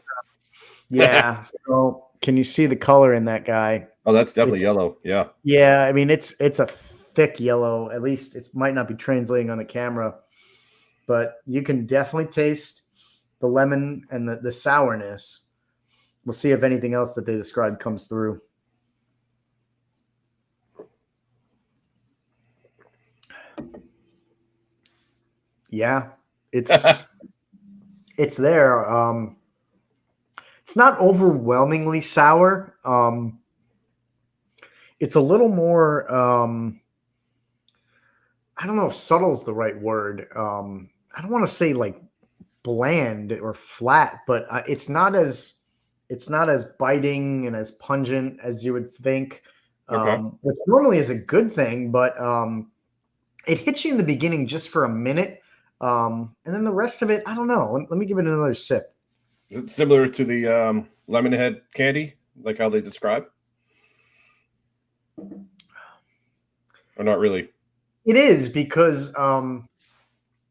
A: Yeah. So can you see the color in that guy?
B: Oh, that's definitely yellow. Yeah.
A: Yeah. I mean, it's a thick yellow. At least it might not be translating on the camera, but you can definitely taste the lemon and the sourness. We'll see if anything else that they described comes through. Yeah, it's it's there. It's not overwhelmingly sour. It's a little more. I don't know if subtle is the right word. I don't want to say like bland or flat, but it's not as biting and as pungent as you would think.
B: Okay.
A: Which normally is a good thing, but it hits you in the beginning just for a minute. And then the rest of it, I don't know. Let me give it another sip.
B: Is it similar to the lemon head candy, like how they describe? Or not really?
A: It is because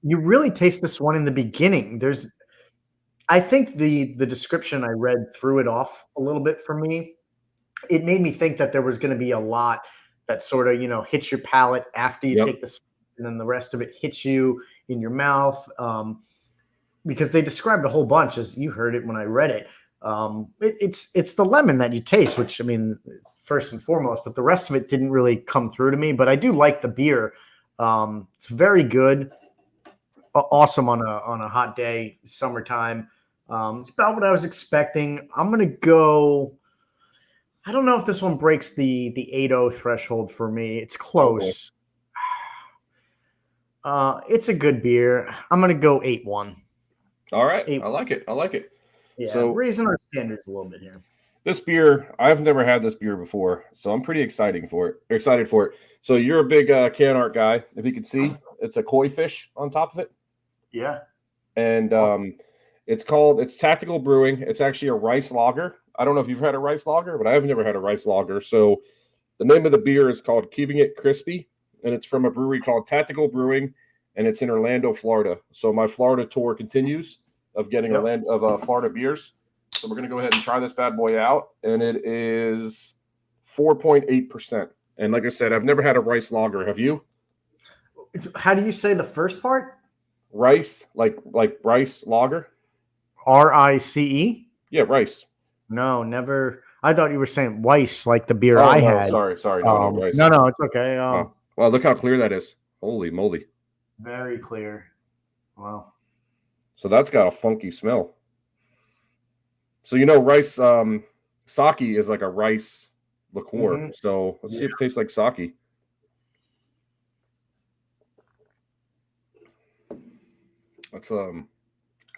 A: you really taste this one in the beginning. I think the description I read threw it off a little bit for me. It made me think that there was going to be a lot that sort of, hits your palate after you take the sip, and then the rest of it hits you in your mouth. Because they described a whole bunch, as you heard it when I read it. It's the lemon that you taste, which, I mean, it's first and foremost, but the rest of it didn't really come through to me. But I do like the beer. It's very good. Awesome on a hot day, summertime. It's about what I was expecting. I'm going to go. I don't know if this one breaks the 8.0 threshold for me. It's close. It's a good beer. I'm going to go 8.1.
B: All right. I like it.
A: Yeah,
B: so
A: raising our standards a little bit here.
B: This beer, I've never had this beer before, so I'm pretty excited for it. So you're a big can art guy. If you can see, it's a koi fish on top of it.
A: Yeah.
B: And it's Tactical Brewing. It's actually a rice lager. I don't know if you've had a rice lager, but I've never had a rice lager. So the name of the beer is called Keeping It Crispy, and it's from a brewery called Tactical Brewing, and it's in Orlando, Florida. So my Florida tour continues of getting Florida beers. So we're going to go ahead and try this bad boy out, and it is 4.8%. And like I said, I've never had a rice lager. Have you?
A: How do you say the first part?
B: Rice, like rice lager?
A: RICE?
B: Yeah, rice.
A: No, never. I thought you were saying Weiss, like the beer I had.
B: Sorry. No, rice.
A: No, it's okay.
B: Well, look how clear that is. Holy moly.
A: Very clear. Wow.
B: So that's got a funky smell. So, rice, sake is like a rice liqueur. Mm-hmm. So let's see if it tastes like sake. It's a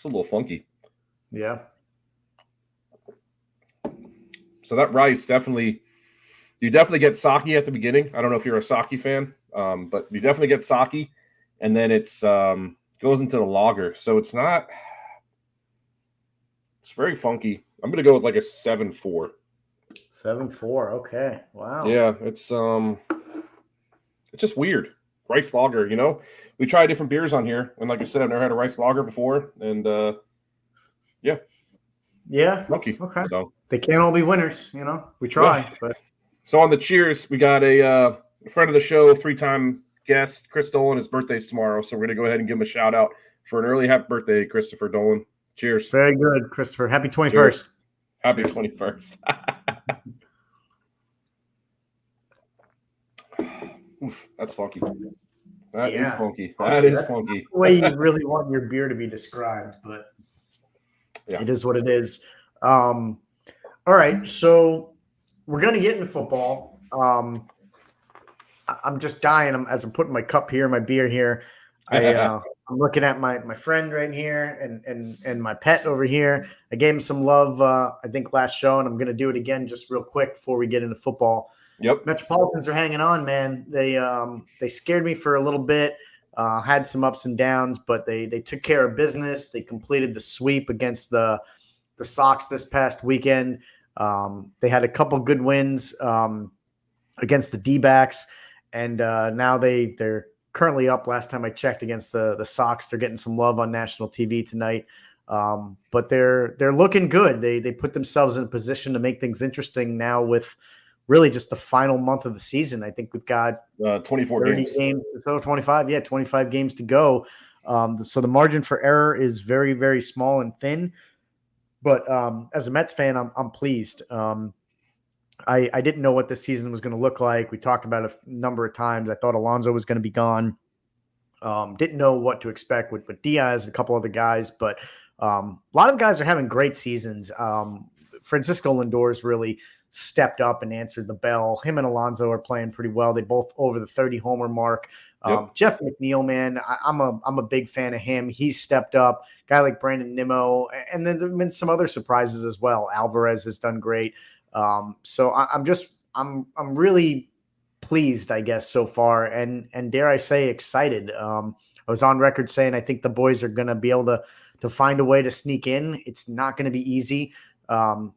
B: little funky.
A: Yeah.
B: So that rice you definitely get sake at the beginning. I don't know if you're a sake fan. but you definitely get sake, and then it's goes into the lager. So it's very funky. I'm gonna go with like a 7.4.
A: 7.4. Okay. Wow.
B: Yeah, it's just weird. Rice lager, We try different beers on here, and like I said, I've never had a rice lager before, and
A: Yeah.
B: funky.
A: Okay.
B: So
A: They can't all be winners, We try,
B: Yeah.
A: but
B: So on the cheers, we got a friend of the show, 3-time guest, Chris Dolan. His birthday's tomorrow, so we're gonna go ahead and give him a shout out for an early happy birthday, Christopher Dolan. Cheers.
A: very good, Christopher. Happy 21st.
B: Cheers. Happy 21st. Oof, that's funky. That is
A: Yeah.
B: funky. That is
A: That's
B: funky.
A: the way you really want your beer to be described, but
B: Yeah.
A: it is what it is. All right, so we're gonna get into football. I'm just dying as I'm putting my cup here, my beer here. I'm looking at my friend right here and my pet over here. I gave him some love, I think last show, and I'm gonna do it again just real quick before we get into football.
B: Yep.
A: Metropolitans are hanging on, man. They scared me for a little bit. Had some ups and downs, but they took care of business. They completed the sweep against the Sox this past weekend. They had a couple good wins against the D-backs, and now they're currently up. Last time I checked, against the Sox, they're getting some love on national TV tonight. But they're looking good. They put themselves in a position to make things interesting now with really just the final month of the season. I think we've got
B: 24
A: games. So 25, 25 games to go. So the margin for error is very, very small and thin. But as a Mets fan, I'm pleased. I didn't know what the season was going to look like. We talked about it a number of times. I thought Alonso was going to be gone. Didn't know what to expect with Diaz and a couple other guys, but a lot of guys are having great seasons. Francisco Lindor's really stepped up and answered the bell. Him and Alonso are playing pretty well. They both over the 30 homer mark.
B: Yep.
A: Jeff McNeil, man, I'm a big fan of him. He's stepped up. Guy like Brandon Nimmo, and then there've been some other surprises as well. Alvarez has done great. So I'm really pleased, I guess, so far, and dare I say, excited. I was on record saying I think the boys are going to be able to find a way to sneak in. It's not going to be easy.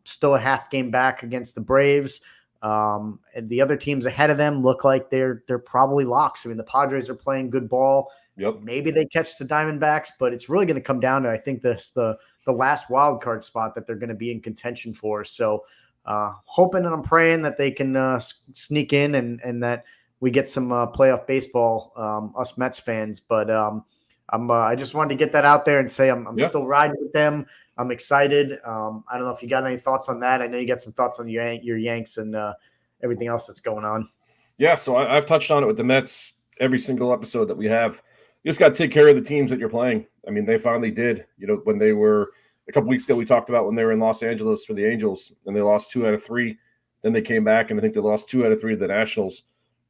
A: Still a half game back against the Braves. And the other teams ahead of them look like they're probably locks. I mean, the Padres are playing good ball.
B: Yep.
A: Maybe they catch the Diamondbacks, but it's really going to come down to, I think, the last wild card spot that they're going to be in contention for. So hoping and I'm praying that they can sneak in and that we get some playoff baseball, us Mets fans. But I just wanted to get that out there and say I'm still riding with them. I'm excited. I don't know if you got any thoughts on that. I know you got some thoughts on your Yanks and everything else that's going on.
B: Yeah, so I've touched on it with the Mets every single episode that we have. You just got to take care of the teams that you're playing. I mean, they finally did. When they were a couple weeks ago, we talked about when they were in Los Angeles for the Angels, and they lost 2 out of 3. Then they came back, and I think they lost 2 out of 3 to the Nationals.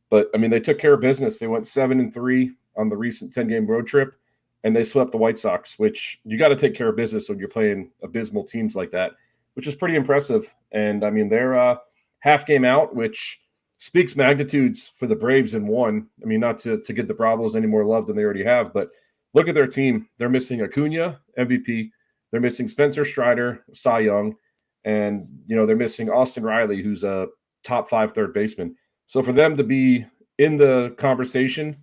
B: But, I mean, they took care of business. They went 7-3 on the recent 10-game road trip, and they swept the White Sox, which you got to take care of business when you're playing abysmal teams like that, which is pretty impressive. And, I mean, they're half game out, which speaks magnitudes for the Braves in one. I mean, not to get the Bravos any more love than they already have, but look at their team. They're missing Acuna, MVP. They're missing Spencer Strider, Cy Young, and, they're missing Austin Riley, who's a top 5 third baseman. So for them to be in the conversation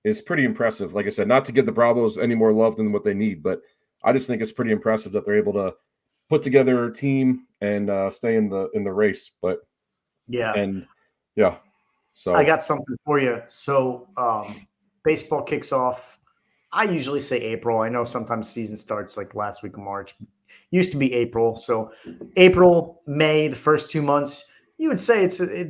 B: is pretty impressive. Like I said, not to give the Bravos any more love than what they need, but I just think it's pretty impressive that they're able to put together a team and stay in the race. But so
A: I got something for you. So baseball kicks off. I usually say April. I know sometimes season starts like last week of March. Used to be April. So April, May, the first 2 months, you would say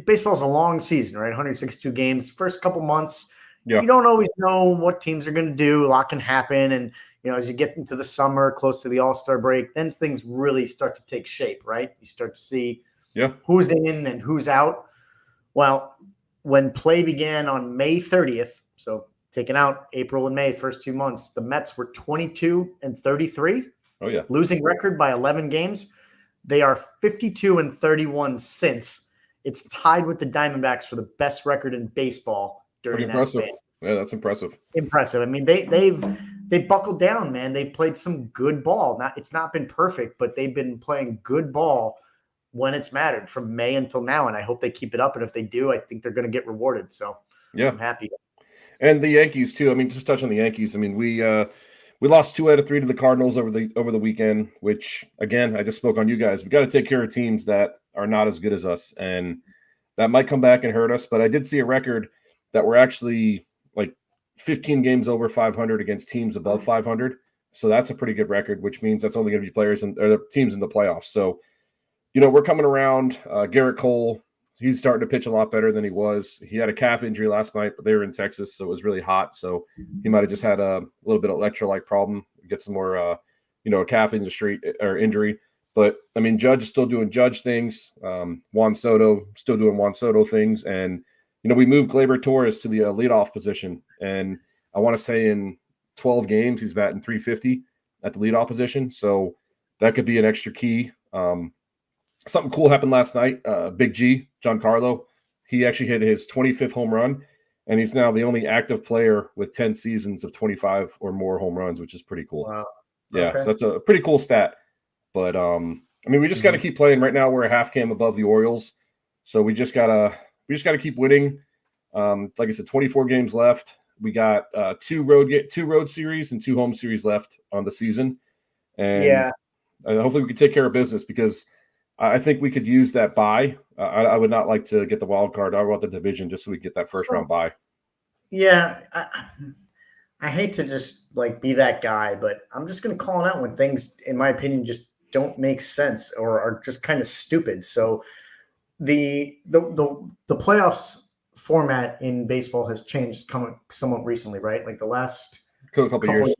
A: baseball's a long season, right? 162 games. First couple months, you don't always know what teams are going to do. A lot can happen. And, as you get into the summer, close to the All-Star break, then things really start to take shape, right? You start to see who's in and who's out. Well, when play began on May 30th, so taking out April and May, first 2 months, the Mets were 22-33.
B: Oh, yeah.
A: Losing record by 11 games. They are 52-31 since. It's tied with the Diamondbacks for the best record in baseball during
B: Pretty
A: that
B: impressive.
A: span.
B: Yeah, that's impressive.
A: Impressive. I mean, they buckled down, man. They played some good ball. It's not been perfect, but they've been playing good ball when it's mattered from May until now, and I hope they keep it up. And if they do, I think they're going to get rewarded. So
B: Yeah,
A: I'm happy.
B: and the Yankees too. I mean, just touch on the Yankees. I mean, we lost 2 out of 3 to the Cardinals over the weekend, which again, I just spoke on you guys. We got to take care of teams that are not as good as us, and that might come back and hurt us. But I did see a record that we're actually like 15 games over 500 against teams above 500. So that's a pretty good record, which means that's only going to be players or teams in the playoffs. So, we're coming around. Garrett Cole, he's starting to pitch a lot better than he was. He had a calf injury last night, but they were in Texas, so it was really hot. So he might have just had a little bit of electrolyte problem. Get some more, a calf injury. But I mean, Judge is still doing Judge things. Juan Soto still doing Juan Soto things, and we moved Gleyber Torres to the leadoff position, and I want to say in 12 games he's batting .350 at the leadoff position. So that could be an extra key. Something cool happened last night. Big G, Giancarlo, he actually hit his 25th home run, and he's now the only active player with 10 seasons of 25 or more home runs, which is pretty cool.
A: Wow.
B: Yeah,
A: Okay.
B: so that's a pretty cool stat. But I mean, we just got to keep playing. Right now, we're a half game above the Orioles, so we just gotta keep winning. Like I said, 24 games left. We got 2 road series and 2 home series left on the season, and hopefully we can take care of business because I think we could use that bye. I would not like to get the wild card. I want the division just so we get that first round bye.
A: Yeah, I hate to just be that guy, but I'm just going to call it out when things, in my opinion, just don't make sense or are just kind of stupid. So the playoffs format in baseball has changed somewhat recently, right? Like the last
B: couple years.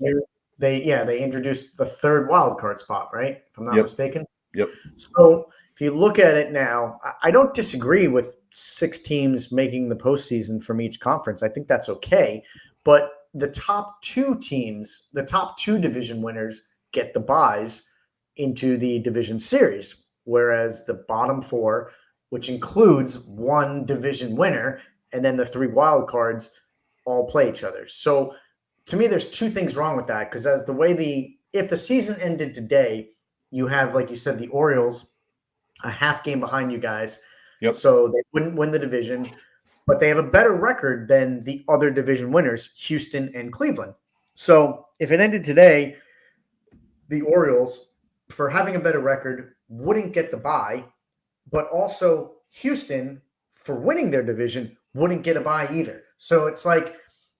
A: They introduced the 3rd wild card spot, right? If I'm not mistaken.
B: Yep.
A: So if you look at it now, I don't disagree with 6 teams making the postseason from each conference. I think that's okay. But the top 2 teams, the top 2 division winners get the byes into the division series, whereas the bottom 4, which includes 1 division winner, and then the 3 wild cards all play each other. So to me, there's 2 things wrong with that because if the season ended today, you have, like you said, the Orioles a half game behind you guys.
B: Yep.
A: So they wouldn't win the division, but they have a better record than the other division winners, Houston and Cleveland. So if it ended today, the Orioles, for having a better record, wouldn't get the bye, but also Houston, for winning their division, wouldn't get a bye either. So it's like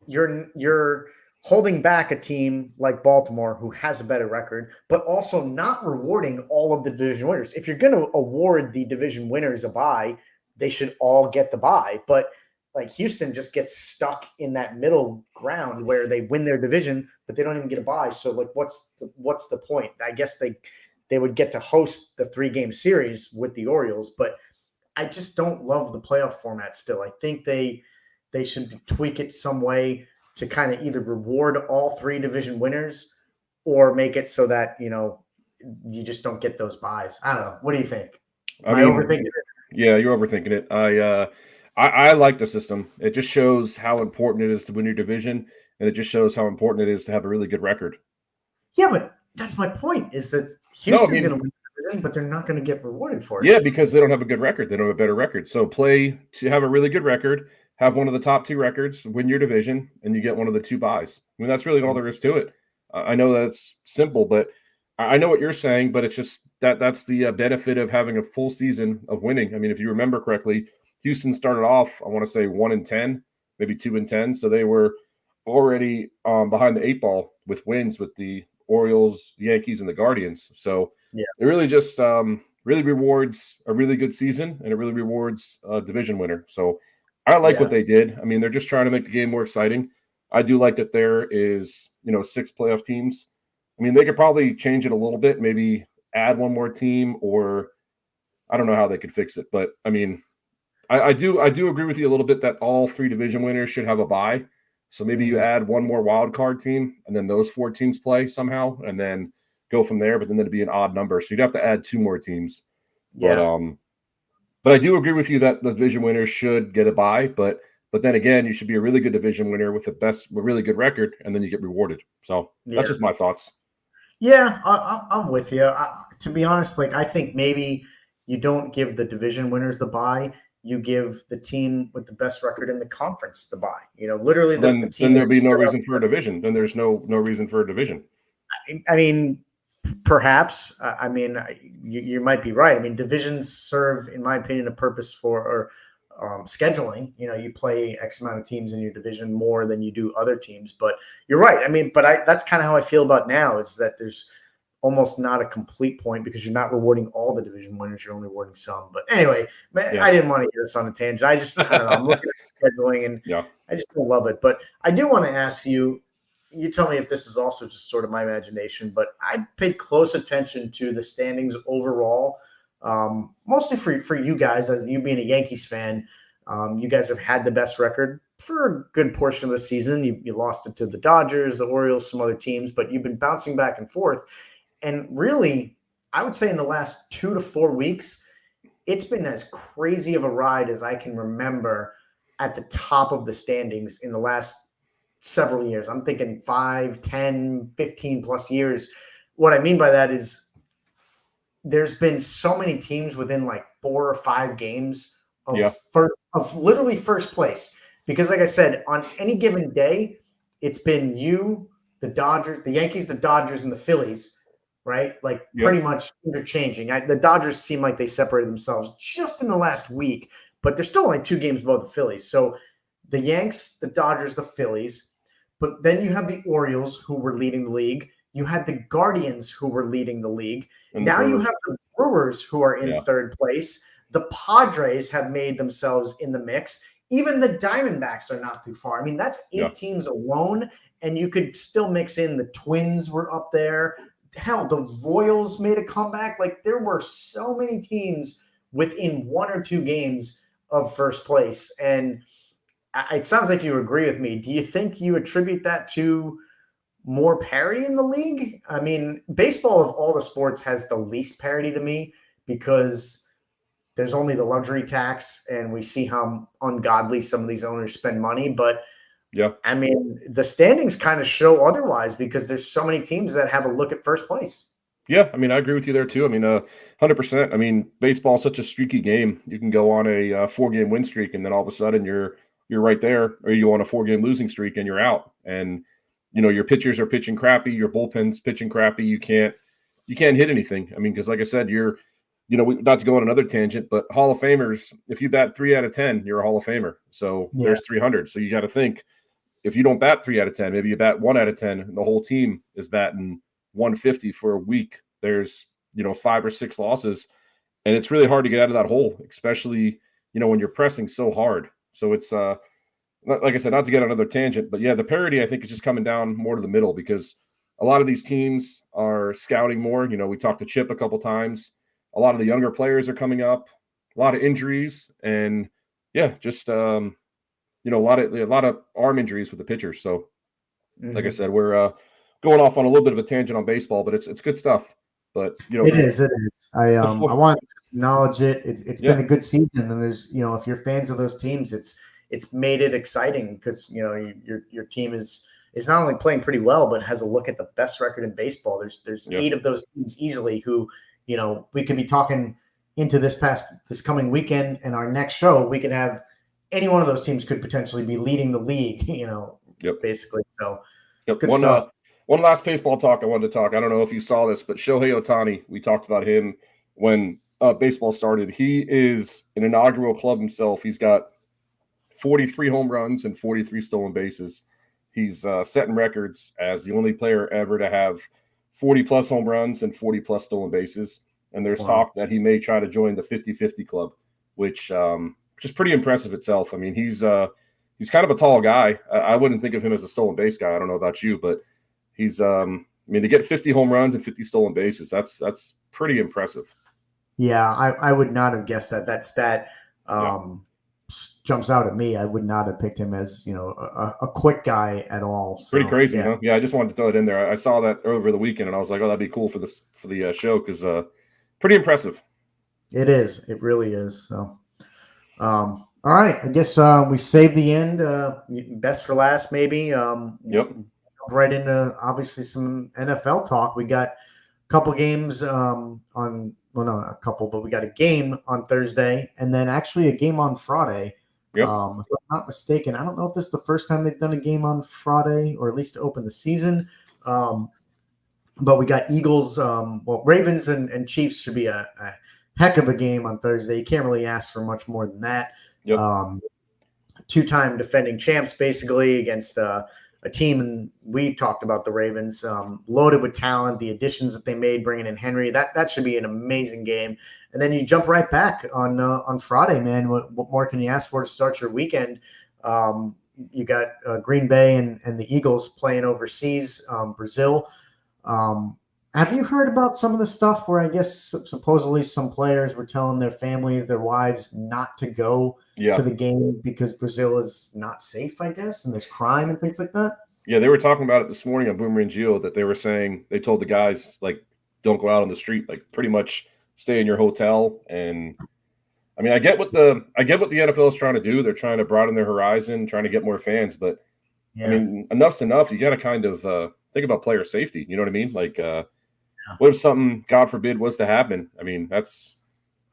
A: you're holding back a team like Baltimore who has a better record, but also not rewarding all of the division winners. If you're going to award the division winners a bye, they should all get the bye. But like Houston just gets stuck in that middle ground where they win their division, but they don't even get a bye. So like, what's the point? I guess they would get to host the 3-game series with the Orioles, but I just don't love the playoff format still. I think they should tweak it some way to kind of either reward all 3 division winners or make it so that, you just don't get those buys. I don't know. What do you think? Am I overthinking it?
B: Yeah, you're overthinking it. I like the system. It just shows how important it is to win your division, and it just shows how important it is to have a really good record.
A: Yeah, but that's my point is that Houston's going to win the division, but they're not going to get rewarded for it.
B: Yeah, because they don't have a good record. They don't have a better record. So play to have a really good record, have one of the top 2 records, win your division, and you get one of the 2 buys. I mean, that's really all there is to it. I know that's simple, but I know what you're saying, but it's just that's the benefit of having a full season of winning. I mean, if you remember correctly, Houston started off, I want to say 1-10, maybe 2-10. So they were already behind the 8 ball with wins with the Orioles, Yankees, and the Guardians. So it really just really rewards a really good season, and it really rewards a division winner. So I like what they did. I mean, they're just trying to make the game more exciting. I do like that there is, 6 playoff teams. I mean, they could probably change it a little bit, maybe add 1 more team, or I don't know how they could fix it. But I mean, I do agree with you a little bit that all 3 division winners should have a bye. So maybe you add 1 more wild card team, and then those 4 teams play somehow, and then go from there. But then it'd be an odd number, so you'd have to add 2 more teams. Yeah. But I do agree with you that the division winners should get a bye. But But then again, you should be a really good division winner with a really good record, and then you get rewarded. So that's just my thoughts.
A: Yeah, I'm with you. To be honest, like I think maybe you don't give the division winners the bye. You give the team with the best record in the conference the bye. Literally the team.
B: Then there'd be no reason for a division. Then there's no reason for a division.
A: I mean, perhaps. I mean, you might be right. I mean, divisions serve, in my opinion, a purpose for scheduling. You play X amount of teams in your division more than you do other teams. But you're right. I mean, but that's kind of how I feel about now is that there's almost not a complete point because you're not rewarding all the division winners. You're only rewarding some. But anyway, I didn't want to get us on a tangent. I don't know. I'm looking at scheduling and I just don't love it. But I do want to ask you, you tell me if this is also just sort of my imagination, but I paid close attention to the standings overall, mostly for you guys, as you being a Yankees fan. You guys have had the best record for a good portion of the season. You lost it to the Dodgers, the Orioles, some other teams, but you've been bouncing back and forth. And really, I would say in the last 2 to 4 weeks, it's been as crazy of a ride as I can remember at the top of the standings in the last several years. I'm thinking 5, 10, 15 plus years. What I mean by that is there's been so many teams within like 4 or 5 games of literally first place. Because like I said, on any given day, it's been you, the Dodgers, the Yankees, the Dodgers, and the Phillies, right? Like pretty much interchanging. The Dodgers seem like they separated themselves just in the last week, but they're still only 2 games above the Phillies. So the Yanks, the Dodgers, the Phillies, but then you have the Orioles who were leading the league. You had the Guardians who were leading the league. Now you have the Brewers who are in third place. The Padres have made themselves in the mix. Even the Diamondbacks are not too far. I mean, that's 8 teams alone, and you could still mix in the Twins were up there. Hell, the Royals made a comeback. Like, there were so many teams within 1 or 2 games of first place. And it sounds like you agree with me. Do you think you attribute that to more parity in the league? I mean, baseball of all the sports has the least parity to me because there's only the luxury tax and we see how ungodly some of these owners spend money. But I mean, the standings kind of show otherwise because there's so many teams that have a look at first place.
B: Yeah, I mean, I agree with you there too. I mean, 100%. I mean, baseball is such a streaky game. You can go on a 4-game win streak and then all of a sudden you're right there, or you go on a 4-game losing streak and you're out. And your pitchers are pitching crappy, your bullpen's pitching crappy. You can't hit anything. I mean, because like I said, not to go on another tangent, but Hall of Famers, if you bat 3 out of 10, you're a Hall of Famer. So there's 300. So you got to think, if you don't bat 3 out of 10, maybe you bat 1 out of 10, and the whole team is batting 150 for a week. There's 5 or 6 losses, and it's really hard to get out of that hole, especially when you're pressing so hard. So it's like I said, not to get on another tangent, but the parity I think is just coming down more to the middle because a lot of these teams are scouting more. We talked to Chip a couple times. A lot of the younger players are coming up, a lot of injuries, and just a lot of arm injuries with the pitchers. So, like I said, we're going off on a little bit of a tangent on baseball, but it's good stuff. But
A: it is. I want to acknowledge it. It's been a good season, and there's if you're fans of those teams, it's made it exciting because your team is not only playing pretty well, but has a look at the best record in baseball. There's 8 of those teams easily who. We could be talking into this coming weekend and our next show, we could have any one of those teams could potentially be leading the league, basically. So good stuff.
B: One last baseball talk I wanted to talk. I don't know if you saw this, but Shohei Ohtani, we talked about him when baseball started. He is an inaugural club himself. He's got 43 home runs and 43 stolen bases. He's setting records as the only player ever to have 40-plus home runs and 40-plus stolen bases. And there's talk that he may try to join the 50-50 club, which is pretty impressive itself. I mean, he's kind of a tall guy. I wouldn't think of him as a stolen base guy. I don't know about you, but he's to get 50 home runs and 50 stolen bases, that's pretty impressive.
A: Yeah, I would not have guessed that. That stat jumps out at me. I would not have picked him as a quick guy at all. So,
B: pretty crazy, huh? Yeah, I just wanted to throw it in there. I saw that over the weekend, and I was like, "Oh, that'd be cool for the show," because pretty impressive.
A: It is. It really is. So, all All right, I guess we saved the end. Best for last, maybe.
B: Yep.
A: Right into obviously some NFL talk. We got a couple games on. Well, no, not a couple, but we got a game on Thursday, and then actually a game on Friday.
B: Yep.
A: If I'm not mistaken, I don't know if this is the first time they've done a game on Friday, or at least to open the season. But we got Eagles. Ravens and Chiefs should be a heck of a game on Thursday. You can't really ask for much more than that.
B: Yep.
A: Two-time defending champs, basically, against a team, and we talked about the Ravens, loaded with talent, the additions that they made, bringing in Henry. That should be an amazing game. And then you jump right back on Friday, man. What more can you ask for to start your weekend? You got Green Bay and the Eagles playing overseas, Brazil. Have you heard about some of the stuff where I guess supposedly some players were telling their families, their wives, not to go to the game because Brazil is not safe, I guess, and there's crime and things like that?
B: Yeah, they were talking about it this morning on Boomer and Gio, that they were saying they told the guys, like, don't go out on the street, like pretty much stay in your hotel. And I mean, I get what the NFL is trying to do. They're trying to broaden their horizon, trying to get more fans. But I mean, enough's enough. You got to kind of think about player safety. You know what I mean? Like, what if something, God forbid, was to happen? I mean, that's,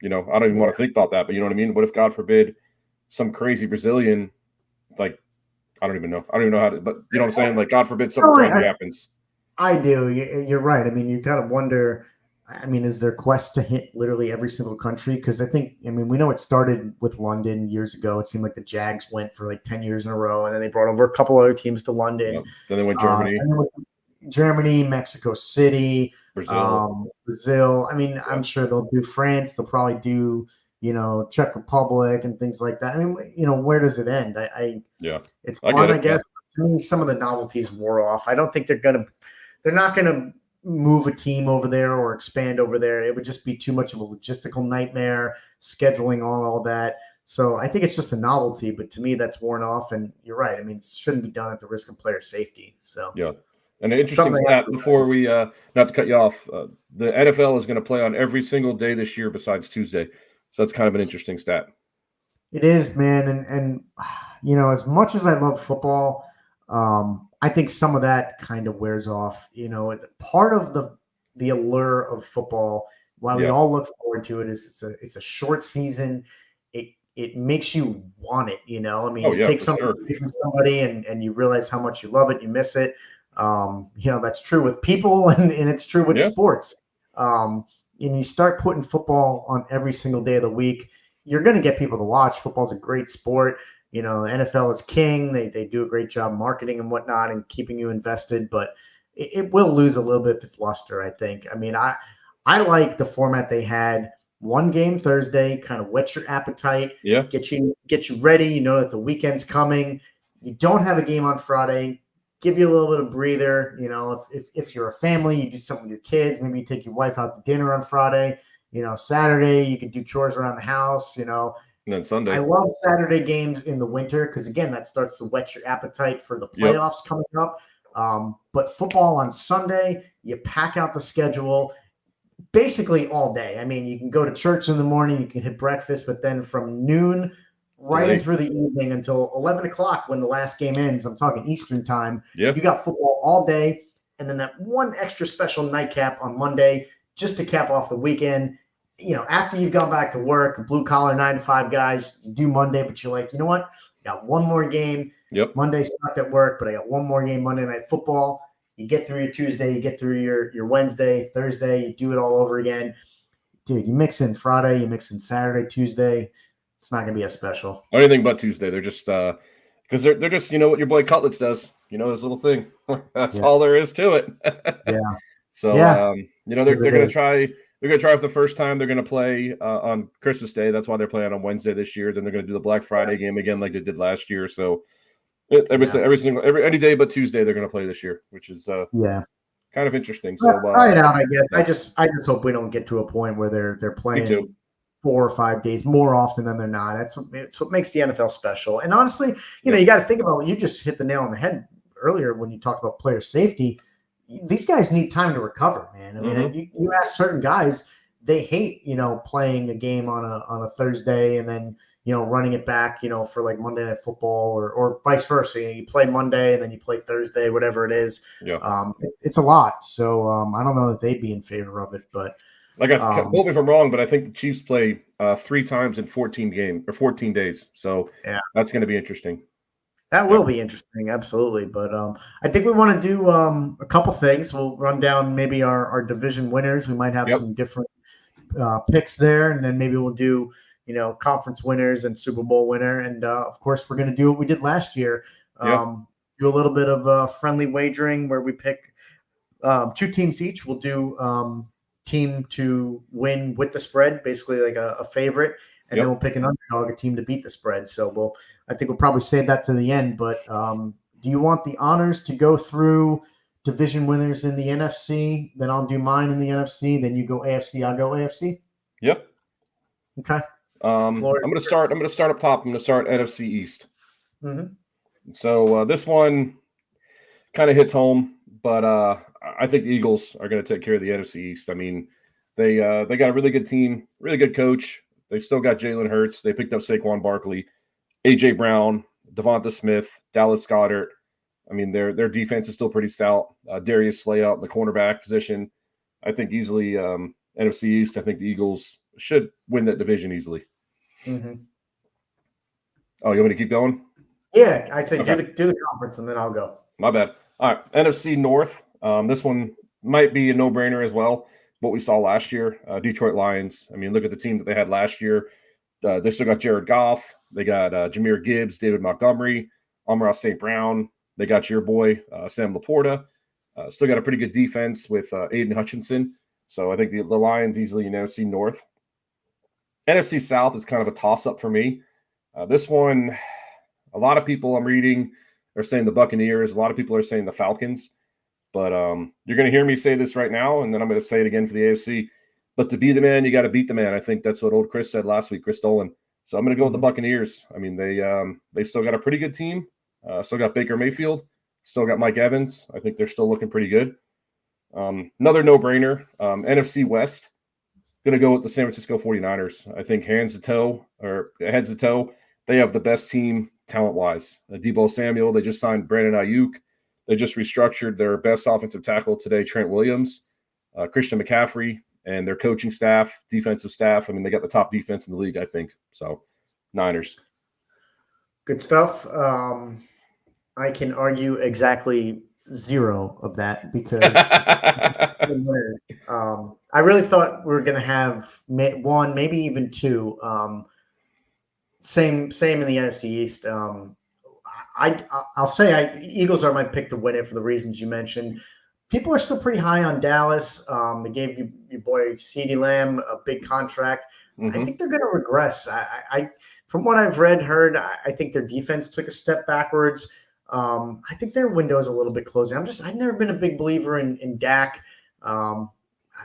B: I don't even want to think about that, but you know what I mean? What if, God forbid, some crazy Brazilian, like, I don't even know how to, but you know what I'm saying? Like, God forbid something crazy happens.
A: I do. You're right. I mean, you got to wonder, is there quest to hit literally every single country? Because we know it started with London years ago. It seemed like the Jags went for like 10 years in a row, and then they brought over a couple other teams to London.
B: Yeah. Then they went Germany.
A: Germany, Mexico City,
B: Brazil.
A: I mean, I'm sure they'll do France. They'll probably do, Czech Republic and things like that. I mean, where does it end? It's fun, I guess. To me, some of the novelties wore off. I don't think they're not gonna move a team over there or expand over there. It would just be too much of a logistical nightmare, scheduling all that. So I think it's just a novelty, but to me, that's worn off. And you're right. I mean, it shouldn't be done at the risk of player safety. So
B: yeah. And an interesting stat before we, not to cut you off, the NFL is going to play on every single day this year besides Tuesday. So that's kind of an interesting stat.
A: It is, man. And as much as I love football, I think some of that kind of wears off. Part of the allure of football, while we all look forward to it, is it's a short season. It makes you want it, you take something away from somebody and you realize how much you love it, you miss it. That's true with people and it's true with sports. And you start putting football on every single day of the week, you're going to get people to watch. Football's a great sport. The NFL is king. They do a great job marketing and whatnot and keeping you invested, but it will lose a little bit of its luster, I think. I mean, I like the format they had. One game Thursday, kind of whet your appetite, get you ready. That the weekend's coming. You don't have a game on Friday. Give you a little bit of breather. If you're a family, you do something with your kids. Maybe you take your wife out to dinner on Friday. Saturday you could do chores around the house. And
B: then Sunday.
A: I love Saturday games in the winter because again, that starts to whet your appetite for the playoffs coming up. But football on Sunday, you pack out the schedule basically all day. I mean, you can go to church in the morning, you can hit breakfast, but then from noon right in through the evening until 11 o'clock when the last game ends, I'm talking Eastern time, you got football all day. And then that one extra special nightcap on Monday just to cap off the weekend. After you've gone back to work, the blue collar 9-to-5 guys, you do Monday, but you're like, you know what? I got one more game. Monday's not at work, but I got one more game Monday Night Football. You get through your Tuesday, you get through your Wednesday, Thursday, you do it all over again. Dude, you mix in Friday, you mix in Saturday, Tuesday. It's not going to be as special.
B: Anything but Tuesday. They're just because they're just what your boy Cutlets does. His little thing. That's all there is to it. So they're going to try. They're going to try for the first time. They're going to play on Christmas Day. That's why they're playing on Wednesday this year. Then they're going to do the Black Friday game again, like they did last year. So any day but Tuesday they're going to play this year, which is kind of interesting. So
A: right out, I guess. I just hope we don't get to a point where they're playing 4 or 5 days more often than they're not. It's what makes the NFL special. And honestly, you got to think about, you just hit the nail on the head earlier when you talked about player safety. These guys need time to recover, man. I mean, you ask certain guys, they hate, playing a game on a Thursday and then, running it back, for like Monday Night Football or vice versa. You play Monday and then you play Thursday, whatever it is.
B: Yeah.
A: It's a lot. So I don't know that they'd be in favor of it, but
B: quote me if I'm wrong, but I think the Chiefs play 3 times in 14 days. So
A: yeah,
B: that's going to be interesting.
A: That will be interesting, absolutely. But I think we want to do a couple things. We'll run down maybe our division winners. We might have some different picks there, and then maybe we'll do conference winners and Super Bowl winner. And of course, we're going to do what we did last year. Do a little bit of friendly wagering where we pick 2 teams each. We'll do team to win with the spread, basically like a favorite, and then we'll pick an underdog, a team to beat the spread. So I think we'll probably save that to the end. But do you want the honors to go through division winners in the NFC? Then I'll do mine in the NFC. Then you go AFC. I'll go AFC.
B: Yep.
A: Okay.
B: I'm going to start up top. I'm going to start NFC East.
A: Mm-hmm.
B: So this one kind of hits home, but I think the Eagles are going to take care of the NFC East. I mean, they got a really good team, really good coach. They still got Jalen Hurts. They picked up Saquon Barkley, A.J. Brown, Devonta Smith, Dallas Goedert. I mean, their defense is still pretty stout. Darius Slay out in the cornerback position. I think easily NFC East. I think the Eagles should win that division easily.
A: Mm-hmm.
B: Oh, you want me to keep going?
A: Yeah, I'd say do the conference and then I'll go.
B: My bad. All right, NFC North. This one might be a no-brainer as well. What we saw last year, Detroit Lions. I mean, look at the team that they had last year. They still got Jared Goff. They got Jahmyr Gibbs, David Montgomery, Amon-Ra St. Brown. They got your boy, Sam Laporta. Still got a pretty good defense with Aiden Hutchinson. So I think the Lions easily NFC North. NFC South is kind of a toss-up for me. This one, a lot of people I'm reading are saying the Buccaneers. A lot of people are saying the Falcons. But you're going to hear me say this right now, and then I'm going to say it again for the AFC. But to be the man, you got to beat the man. I think that's what old Chris said last week, Chris Dolan. So I'm going to go with the Buccaneers. I mean, they still got a pretty good team. Still got Baker Mayfield. Still got Mike Evans. I think they're still looking pretty good. Another no-brainer, NFC West. Going to go with the San Francisco 49ers. I think heads to toe, they have the best team talent-wise. Deebo Samuel, they just signed Brandon Ayuk. They just restructured their best offensive tackle today, Trent Williams, Christian McCaffrey, and their coaching staff, defensive staff. I mean, they got the top defense in the league, I think. So, Niners.
A: Good stuff. I can argue exactly 0 of that because I really thought we were going to have 1, maybe even 2. Same in the NFC East. I'll say Eagles are my pick to win it for the reasons you mentioned. People are still pretty high on Dallas. They gave your boy CeeDee Lamb a big contract. Mm-hmm. I think they're going to regress. I from what I've heard, I think their defense took a step backwards. I think their window is a little bit closing. I've never been a big believer in Dak. I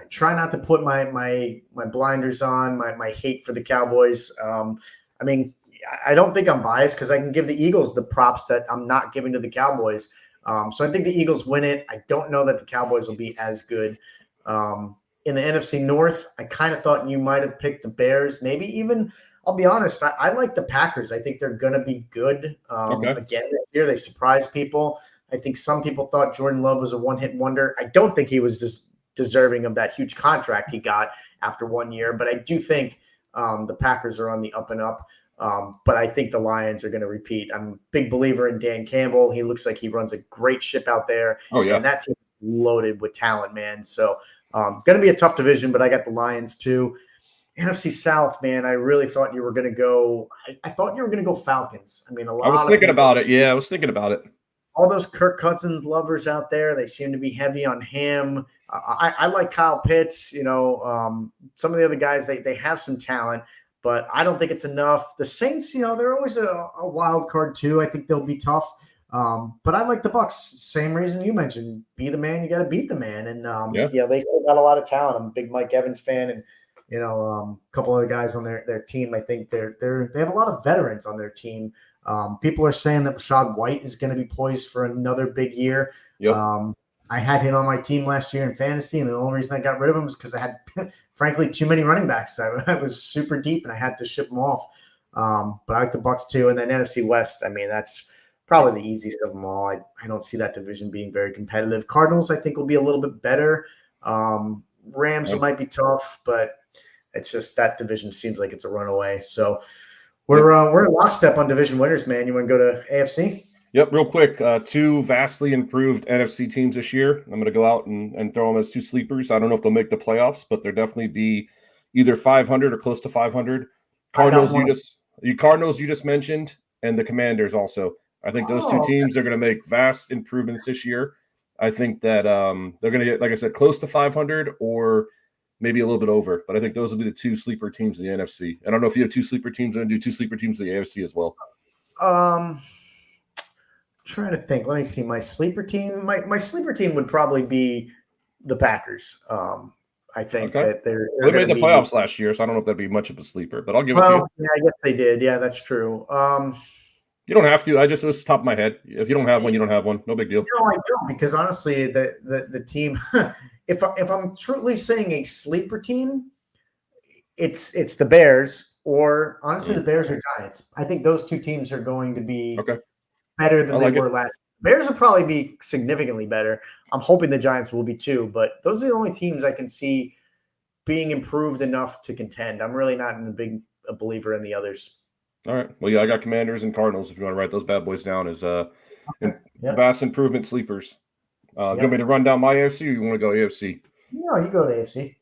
A: try not to put my blinders on, my hate for the Cowboys. I mean, I don't think I'm biased because I can give the Eagles the props that I'm not giving to the Cowboys. So I think the Eagles win it. I don't know that the Cowboys will be as good. In the NFC North, I kind of thought you might have picked the Bears. Maybe even, I'll be honest, I like the Packers. I think they're going to be good. Again, this year they surprised people. I think some people thought Jordan Love was a one-hit wonder. I don't think he was just deserving of that huge contract he got after 1 year. But I do think the Packers are on the up and up. But I think the Lions are going to repeat. I'm a big believer in Dan Campbell. He looks like he runs a great ship out there.
B: Oh, yeah.
A: And that team is loaded with talent, man. So going to be a tough division, but I got the Lions too. NFC South, man, I really thought you were going to go – I thought you were going to go Falcons. I mean, I
B: was thinking about it. Yeah, I was thinking about it.
A: All those Kirk Cousins lovers out there, they seem to be heavy on him. I like Kyle Pitts. You know, some of the other guys, they have some talent, but I don't think it's enough. The Saints, you know, they're always a wild card too. I think they'll be tough. But I like the Bucks. Same reason you mentioned. Be the man, you got to beat the man. And yeah, they still got a lot of talent. I'm a big Mike Evans fan, and you know, a couple other guys on their team. I think they have a lot of veterans on their team. People are saying that Rashad White is going to be poised for another big year.
B: Yep.
A: I had him on my team last year in fantasy, and the only reason I got rid of him was because I had, frankly, too many running backs. I was super deep, and I had to ship them off. But I like the Bucks too. And then NFC West, I mean, that's probably the easiest of them all. I don't see that division being very competitive. Cardinals, I think, will be a little bit better. Rams might be tough, but it's just that division seems like it's a runaway. So we're in lockstep on division winners, man. You want to go to AFC?
B: Yep, real quick. Two vastly improved NFC teams this year. I'm going to go out and throw them as two sleepers. I don't know if they'll make the playoffs, but they'll definitely be either 500 or close to 500. Cardinals, you just mentioned, and the Commanders also. I think those two teams are going to make vast improvements this year. I think that they're going to get, like I said, close to 500 or maybe a little bit over. But I think those will be the two sleeper teams in the NFC. I don't know if you have two sleeper teams. I'm going to do two sleeper teams in the AFC as well.
A: Trying to think. Let me see. My sleeper team. My sleeper team would probably be the Packers. I think that they
B: made the playoffs last year, so I don't know if that'd be much of a sleeper, but I'll give it to you.
A: Yeah, I guess they did. Yeah, that's true.
B: You don't have to. It was the top of my head. If you don't have one, you don't have one. No big deal.
A: No, I don't, because honestly, the team. If I'm truly saying a sleeper team, it's the Bears, or honestly, the Bears or Giants. I think those two teams are going to be better than they were last. Bears will probably be significantly better. I'm hoping the Giants will be too, but those are the only teams I can see being improved enough to contend. I'm really not a believer in the others.
B: All right. Well, yeah, I got Commanders and Cardinals. If you want to write those bad boys down as vast improvement sleepers. You want me to run down my AFC, or you want to go AFC?
A: No, you go to AFC.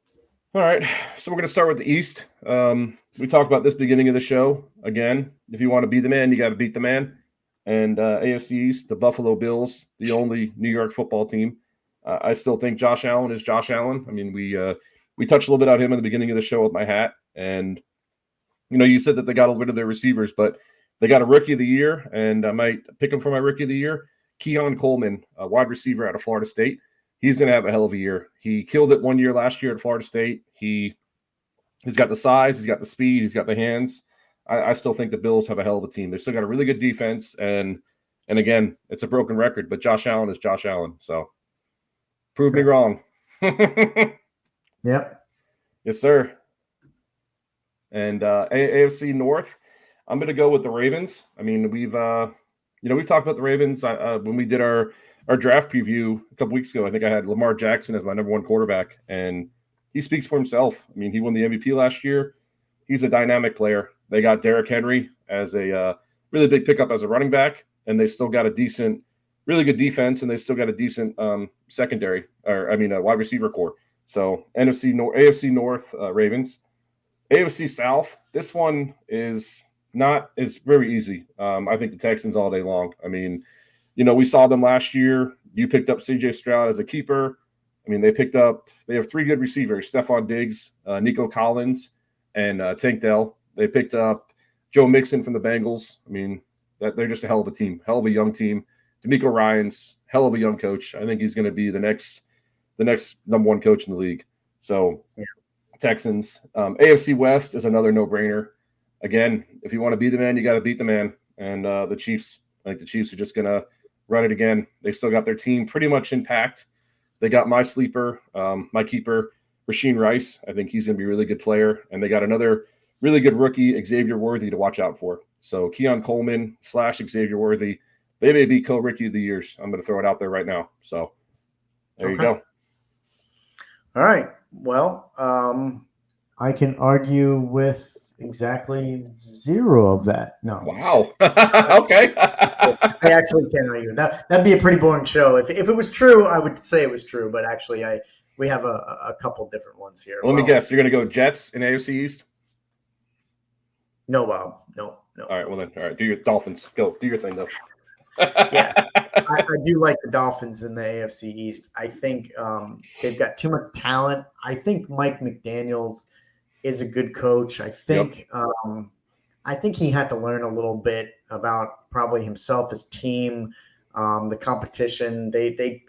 B: All right. So we're going to start with the East. We talked about this beginning of the show. Again, if you want to be the man, you got to beat the man. And AFC East, the Buffalo Bills, the only New York football team. I still think Josh Allen is Josh Allen. I mean, we touched a little bit on him at the beginning of the show with my hat. And, you said that they got a little bit of their receivers, but they got a rookie of the year, and I might pick him for my rookie of the year. Keon Coleman, a wide receiver out of Florida State. He's going to have a hell of a year. He killed it 1 year last year at Florida State. He's got the size, he's got the speed, he's got the hands. I still think the Bills have a hell of a team. They still got a really good defense, and again, it's a broken record, but Josh Allen is Josh Allen. So prove me wrong.
A: Yep.
B: Yes, sir. And AFC North, I'm going to go with the Ravens. I mean, we've talked about the Ravens when we did our draft preview a couple weeks ago. I think I had Lamar Jackson as my number one quarterback, and he speaks for himself. I mean, he won the MVP last year. He's a dynamic player. They got Derrick Henry as a really big pickup as a running back, and they still got a really good defense, and they still got a decent secondary, a wide receiver core. So AFC North, Ravens. AFC South, this one is very easy. I think the Texans all day long. I mean, we saw them last year. You picked up C.J. Stroud as a keeper. I mean, they have three good receivers, Stephon Diggs, Nico Collins, and Tank Dell. They picked up Joe Mixon from the Bengals. I mean, they're just a hell of a team, hell of a young team. DeMeco Ryans, hell of a young coach. I think he's going to be the next number one coach in the league. So Texans. AFC West is another no-brainer. Again, if you want to be the man, you got to beat the man. And the Chiefs, I think the Chiefs are just going to run it again. They still got their team pretty much intact. They got my sleeper, my keeper, Rasheed Rice. I think he's going to be a really good player. And they got another really good rookie, Xavier Worthy, to watch out for. So Keon Coleman / Xavier Worthy, they may be co-rookie of the years. I'm going to throw it out there right now. So there you go.
A: All right. Well, I can argue with exactly zero of that. No.
B: Wow. Okay.
A: I actually can't argue. That'd be a pretty boring show. If it was true, I would say it was true. But actually, we have a couple different ones here.
B: Let me guess. You're going to go Jets in AFC East?
A: No, Bob. No.
B: All right. Well then. All right. Do your Dolphins. Go. Do your thing though.
A: Yeah, I do like the Dolphins in the AFC East. I think they've got too much talent. I think Mike McDaniels is a good coach. I think he had to learn a little bit about probably himself, his team, the competition. They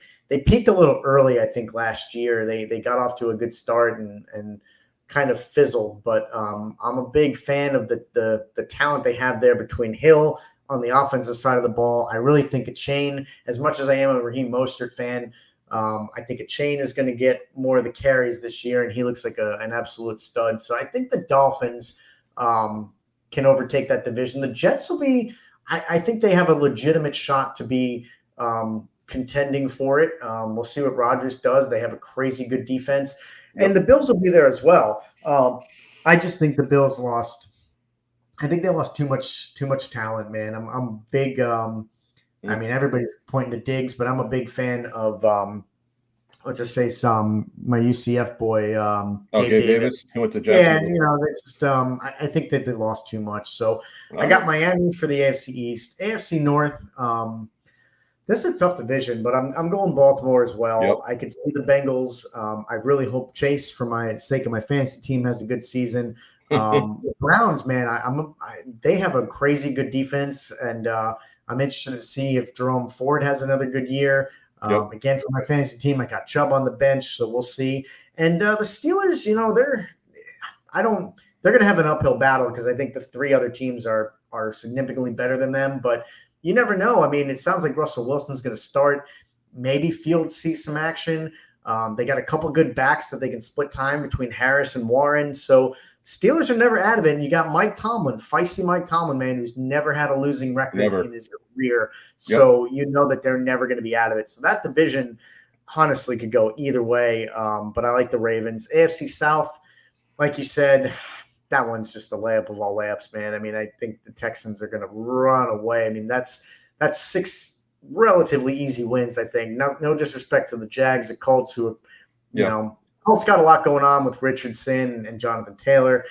A: peaked a little early, I think, last year. They got off to a good start and kind of fizzled. But I'm a big fan of the talent they have there between Hill on the offensive side of the ball. I really think Achane, as much as I am a Raheem Mostert fan, I think Achane is going to get more of the carries this year, and he looks like an absolute stud. So I think the Dolphins can can overtake that division. The Jets will be. I think they have a legitimate shot to be contending for it. We'll see what Rodgers does. They have a crazy good defense, and the Bills will be there as well. I just think the Bills lost. I think they lost too much talent, man. I'm big. I mean, everybody's pointing to Diggs, but I'm a big fan of what's his face? My UCF boy,
B: Gabe Davis. He went to
A: Yeah,
B: Jacksonville.
A: they just I think that they lost too much. So I got Miami for the AFC East. AFC North. This is a tough division, but I'm going Baltimore as well.
B: Yep.
A: I can see the Bengals. I really hope Chase, for my sake of my fantasy team, has a good season. The Browns, man, they have a crazy good defense, and I'm interested to see if Jerome Ford has another good year. Again, for my fantasy team, I got Chubb on the bench, so we'll see. And the Steelers, they're going to have an uphill battle because I think the three other teams are significantly better than them, but you never know. I mean, it sounds like Russell Wilson's going to start. Maybe Fields sees some action. They got a couple good backs that they can split time between Harris and Warren. So Steelers are never out of it. And you got Mike Tomlin, feisty Mike Tomlin, man, who's never had a losing record in his career. So you know that they're never going to be out of it. So that division honestly could go either way. But I like the Ravens. AFC South, like you said, that one's just a layup of all layups, man. I mean, I think the Texans are going to run away. I mean, that's 6 relatively easy wins, I think. No disrespect to the Jags, the Colts, who, Colts got a lot going on with Richardson and Jonathan Taylor,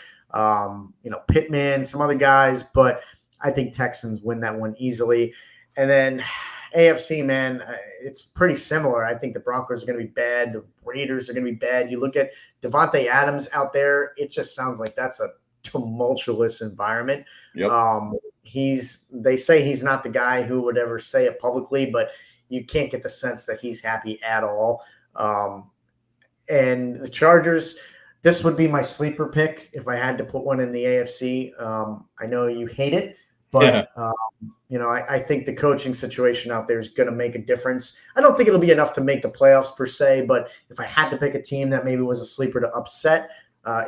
A: Pittman, some other guys, but I think Texans win that one easily. And then AFC, man, it's pretty similar. I think the Broncos are going to be bad. The Raiders are going to be bad. You look at Devontae Adams out there, it just sounds like that's a tumultuous environment.
B: Yep.
A: They say he's not the guy who would ever say it publicly, but you can't get the sense that he's happy at all. And the Chargers, this would be my sleeper pick if I had to put one in the AFC. I know you hate it, but I think the coaching situation out there is going to make a difference. I don't think it'll be enough to make the playoffs per se, but if I had to pick a team that maybe was a sleeper to upset,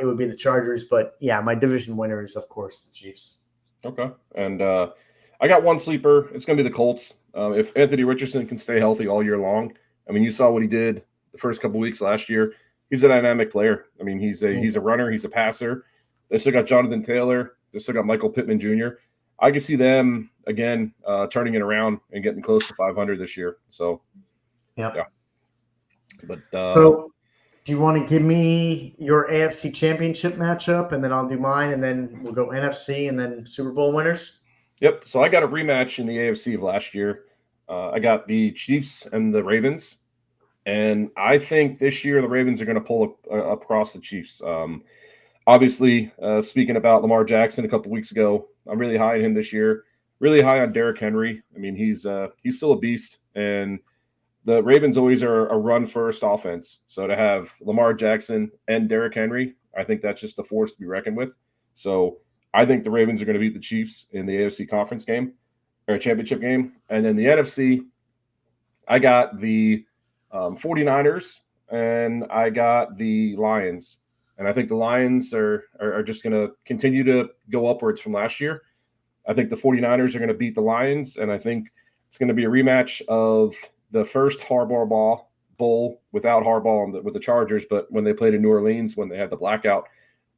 A: it would be the Chargers. But yeah, my division winner is, of course, the Chiefs.
B: Okay. And I got one sleeper. It's going to be the Colts. If Anthony Richardson can stay healthy all year long, I mean, you saw what he did the first couple weeks last year. He's a dynamic player. I mean, he's a runner. He's a passer. They still got Jonathan Taylor. They still got Michael Pittman Jr. I can see them, again, turning it around and getting close to 500 this year. So, yeah. But
A: so do you want to give me your AFC championship matchup, and then I'll do mine, and then we'll go NFC and then Super Bowl winners?
B: Yep. So I got a rematch in the AFC of last year. I got the Chiefs and the Ravens. And I think this year the Ravens are going to pull across the Chiefs. Obviously, speaking about Lamar Jackson a couple weeks ago, I'm really high on him this year. Really high on Derrick Henry. I mean, he's still a beast. And the Ravens always are a run-first offense. So to have Lamar Jackson and Derrick Henry, I think that's just a force to be reckoned with. So I think the Ravens are going to beat the Chiefs in the AFC conference game or championship game. And then the NFC, I got the 49ers and I got the Lions. And I think the Lions are just going to continue to go upwards from last year. I think the 49ers are going to beat the Lions, and I think it's going to be a rematch of the first Harbaugh Bowl without Harbaugh with the Chargers, but when they played in New Orleans when they had the blackout.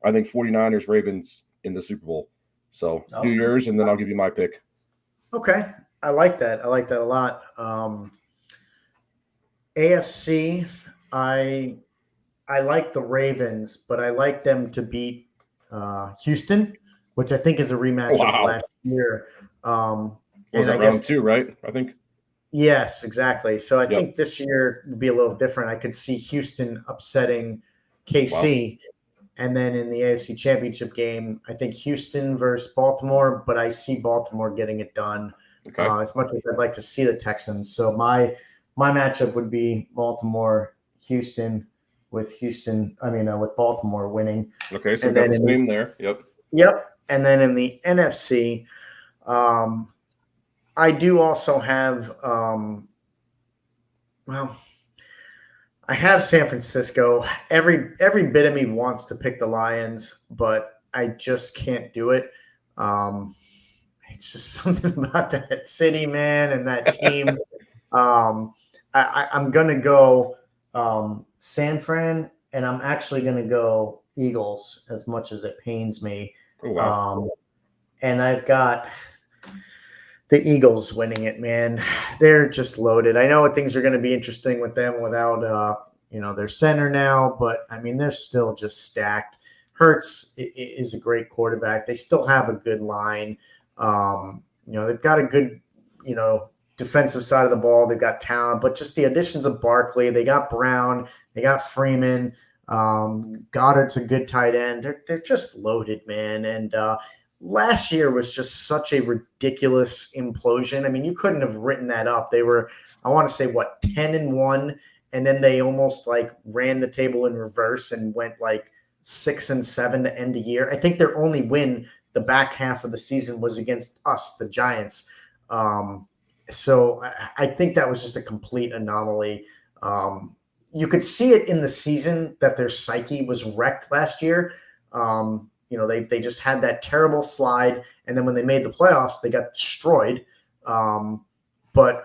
B: I think 49ers, Ravens in the Super Bowl. So do yours, and then I'll give you my pick.
A: Okay. I like that. I like that a lot. AFC, I like the Ravens, but I like them to beat Houston, which I think is a rematch of last year.
B: Was it round 2, right? I think.
A: Yes, exactly. So I think this year will be a little different. I could see Houston upsetting KC. And then in the AFC Championship game, I think Houston versus Baltimore, but I see Baltimore getting it done as much as I'd like to see the Texans. So my matchup would be Baltimore-Houston with Baltimore winning.
B: Okay, so got the same there.
A: Yep. And then in the NFC, I do also have I have San Francisco. Every bit of me wants to pick the Lions, but I just can't do it. It's just something about that city, man, and that team. I'm going to go San Fran, and I'm actually going to go Eagles as much as it pains me.
B: Oh, wow.
A: And I've got the Eagles winning it, man. They're just loaded. I know things are going to be interesting with them without, their center now, but I mean, they're still just stacked. Hurts is a great quarterback. They still have a good line. They've got a good, defensive side of the ball. They've got talent, but just the additions of Barkley, they got Brown, they got Freeman. Goddard's a good tight end. They're just loaded, man. And last year was just such a ridiculous implosion. I mean, you couldn't have written that up. They were, I want to say, 10-1, and then they almost like ran the table in reverse and went like 6-7 to end the year. I think their only win the back half of the season was against us, the Giants. So I think that was just a complete anomaly. You could see it in the season that their psyche was wrecked last year. They just had that terrible slide, and then when they made the playoffs, they got destroyed. But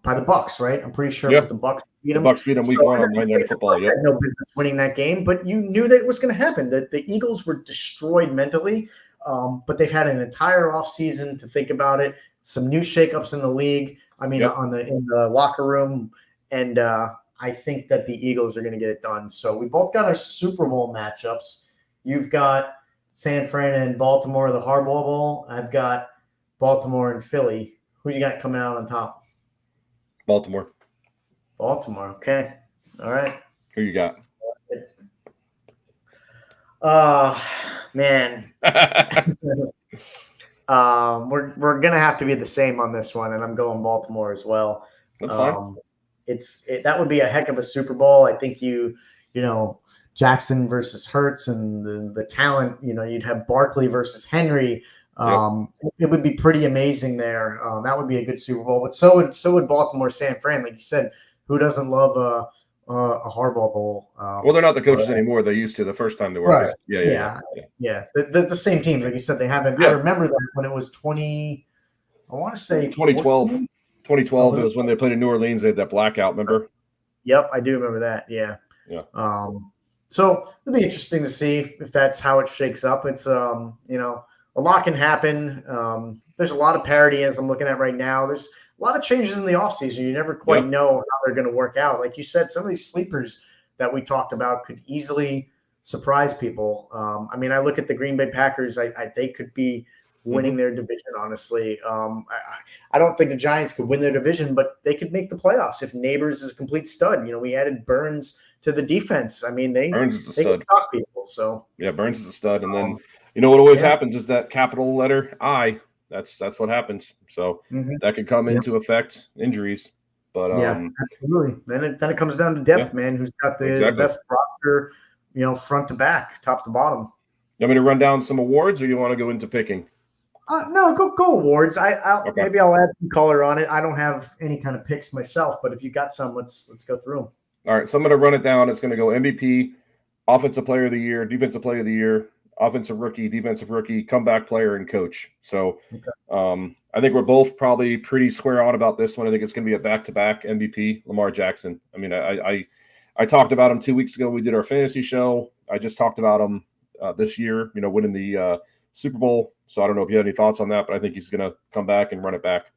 A: by the Bucs, right? I'm pretty sure it was the Bucs beat them.
B: The Bucs beat them week 1 on Monday Night Football.
A: Had no business winning that game, but you knew that it was going to happen. That the Eagles were destroyed mentally, but they've had an entire offseason to think about it. Some new shakeups in the league. I mean, in the locker room, and I think that the Eagles are going to get it done. So we both got our Super Bowl matchups. You've got San Fran and Baltimore, the Harbaugh Bowl. I've got Baltimore and Philly. Who you got coming out on top?
B: Baltimore.
A: Baltimore. Okay. All right.
B: Who you got?
A: Man. We're gonna have to be the same on this one, and I'm going Baltimore as well.
B: That's fine.
A: That would be a heck of a Super Bowl. I think Jackson versus Hurts and the talent. You'd have Barkley versus Henry. It would be pretty amazing there. That would be a good Super Bowl. But so would Baltimore, San Fran. Like you said, who doesn't love a Harbaugh Bowl?
B: Well, they're not the coaches anymore. They used to the first time they were.
A: Right.
B: Yeah.
A: The same teams, like you said, they haven't. I remember that when it was 20. I want to say
B: 2012. 2012. It was when they played in New Orleans. They had that blackout. Remember?
A: Yep, I do remember that. Yeah.
B: Yeah.
A: So it'll be interesting to see if that's how it shakes up. It's a lot can happen. There's a lot of parity as I'm looking at right now. There's a lot of changes in the offseason. You never quite know how they're going to work out. Like you said, some of these sleepers that we talked about could easily surprise people. I look at the Green Bay Packers. They could be winning their division, honestly. I don't think the Giants could win their division, but they could make the playoffs if Neighbors is a complete stud. We added Burns to the defense. I mean,
B: Burns is a stud.
A: Shock people, so.
B: Yeah, Burns is a stud. And then what always happens is that capital letter I. That's what happens. So that could come into effect injuries. But
A: absolutely. Then it comes down to depth, man. Who's got the best roster, front to back, top to bottom.
B: You want me to run down some awards, or you want to go into picking?
A: No, go awards. Maybe I'll add some color on it. I don't have any kind of picks myself, but if you got some, let's go through them.
B: All right, so I'm going to run it down. It's going to go MVP, Offensive Player of the Year, Defensive Player of the Year, Offensive Rookie, Defensive Rookie, Comeback Player, and Coach. So I think we're both probably pretty square on about this one. I think it's going to be a back-to-back MVP, Lamar Jackson. I mean, I talked about him 2 weeks ago. We did our fantasy show. I just talked about him this year, winning the Super Bowl. So I don't know if you have any thoughts on that, but I think he's going to come back and run it back.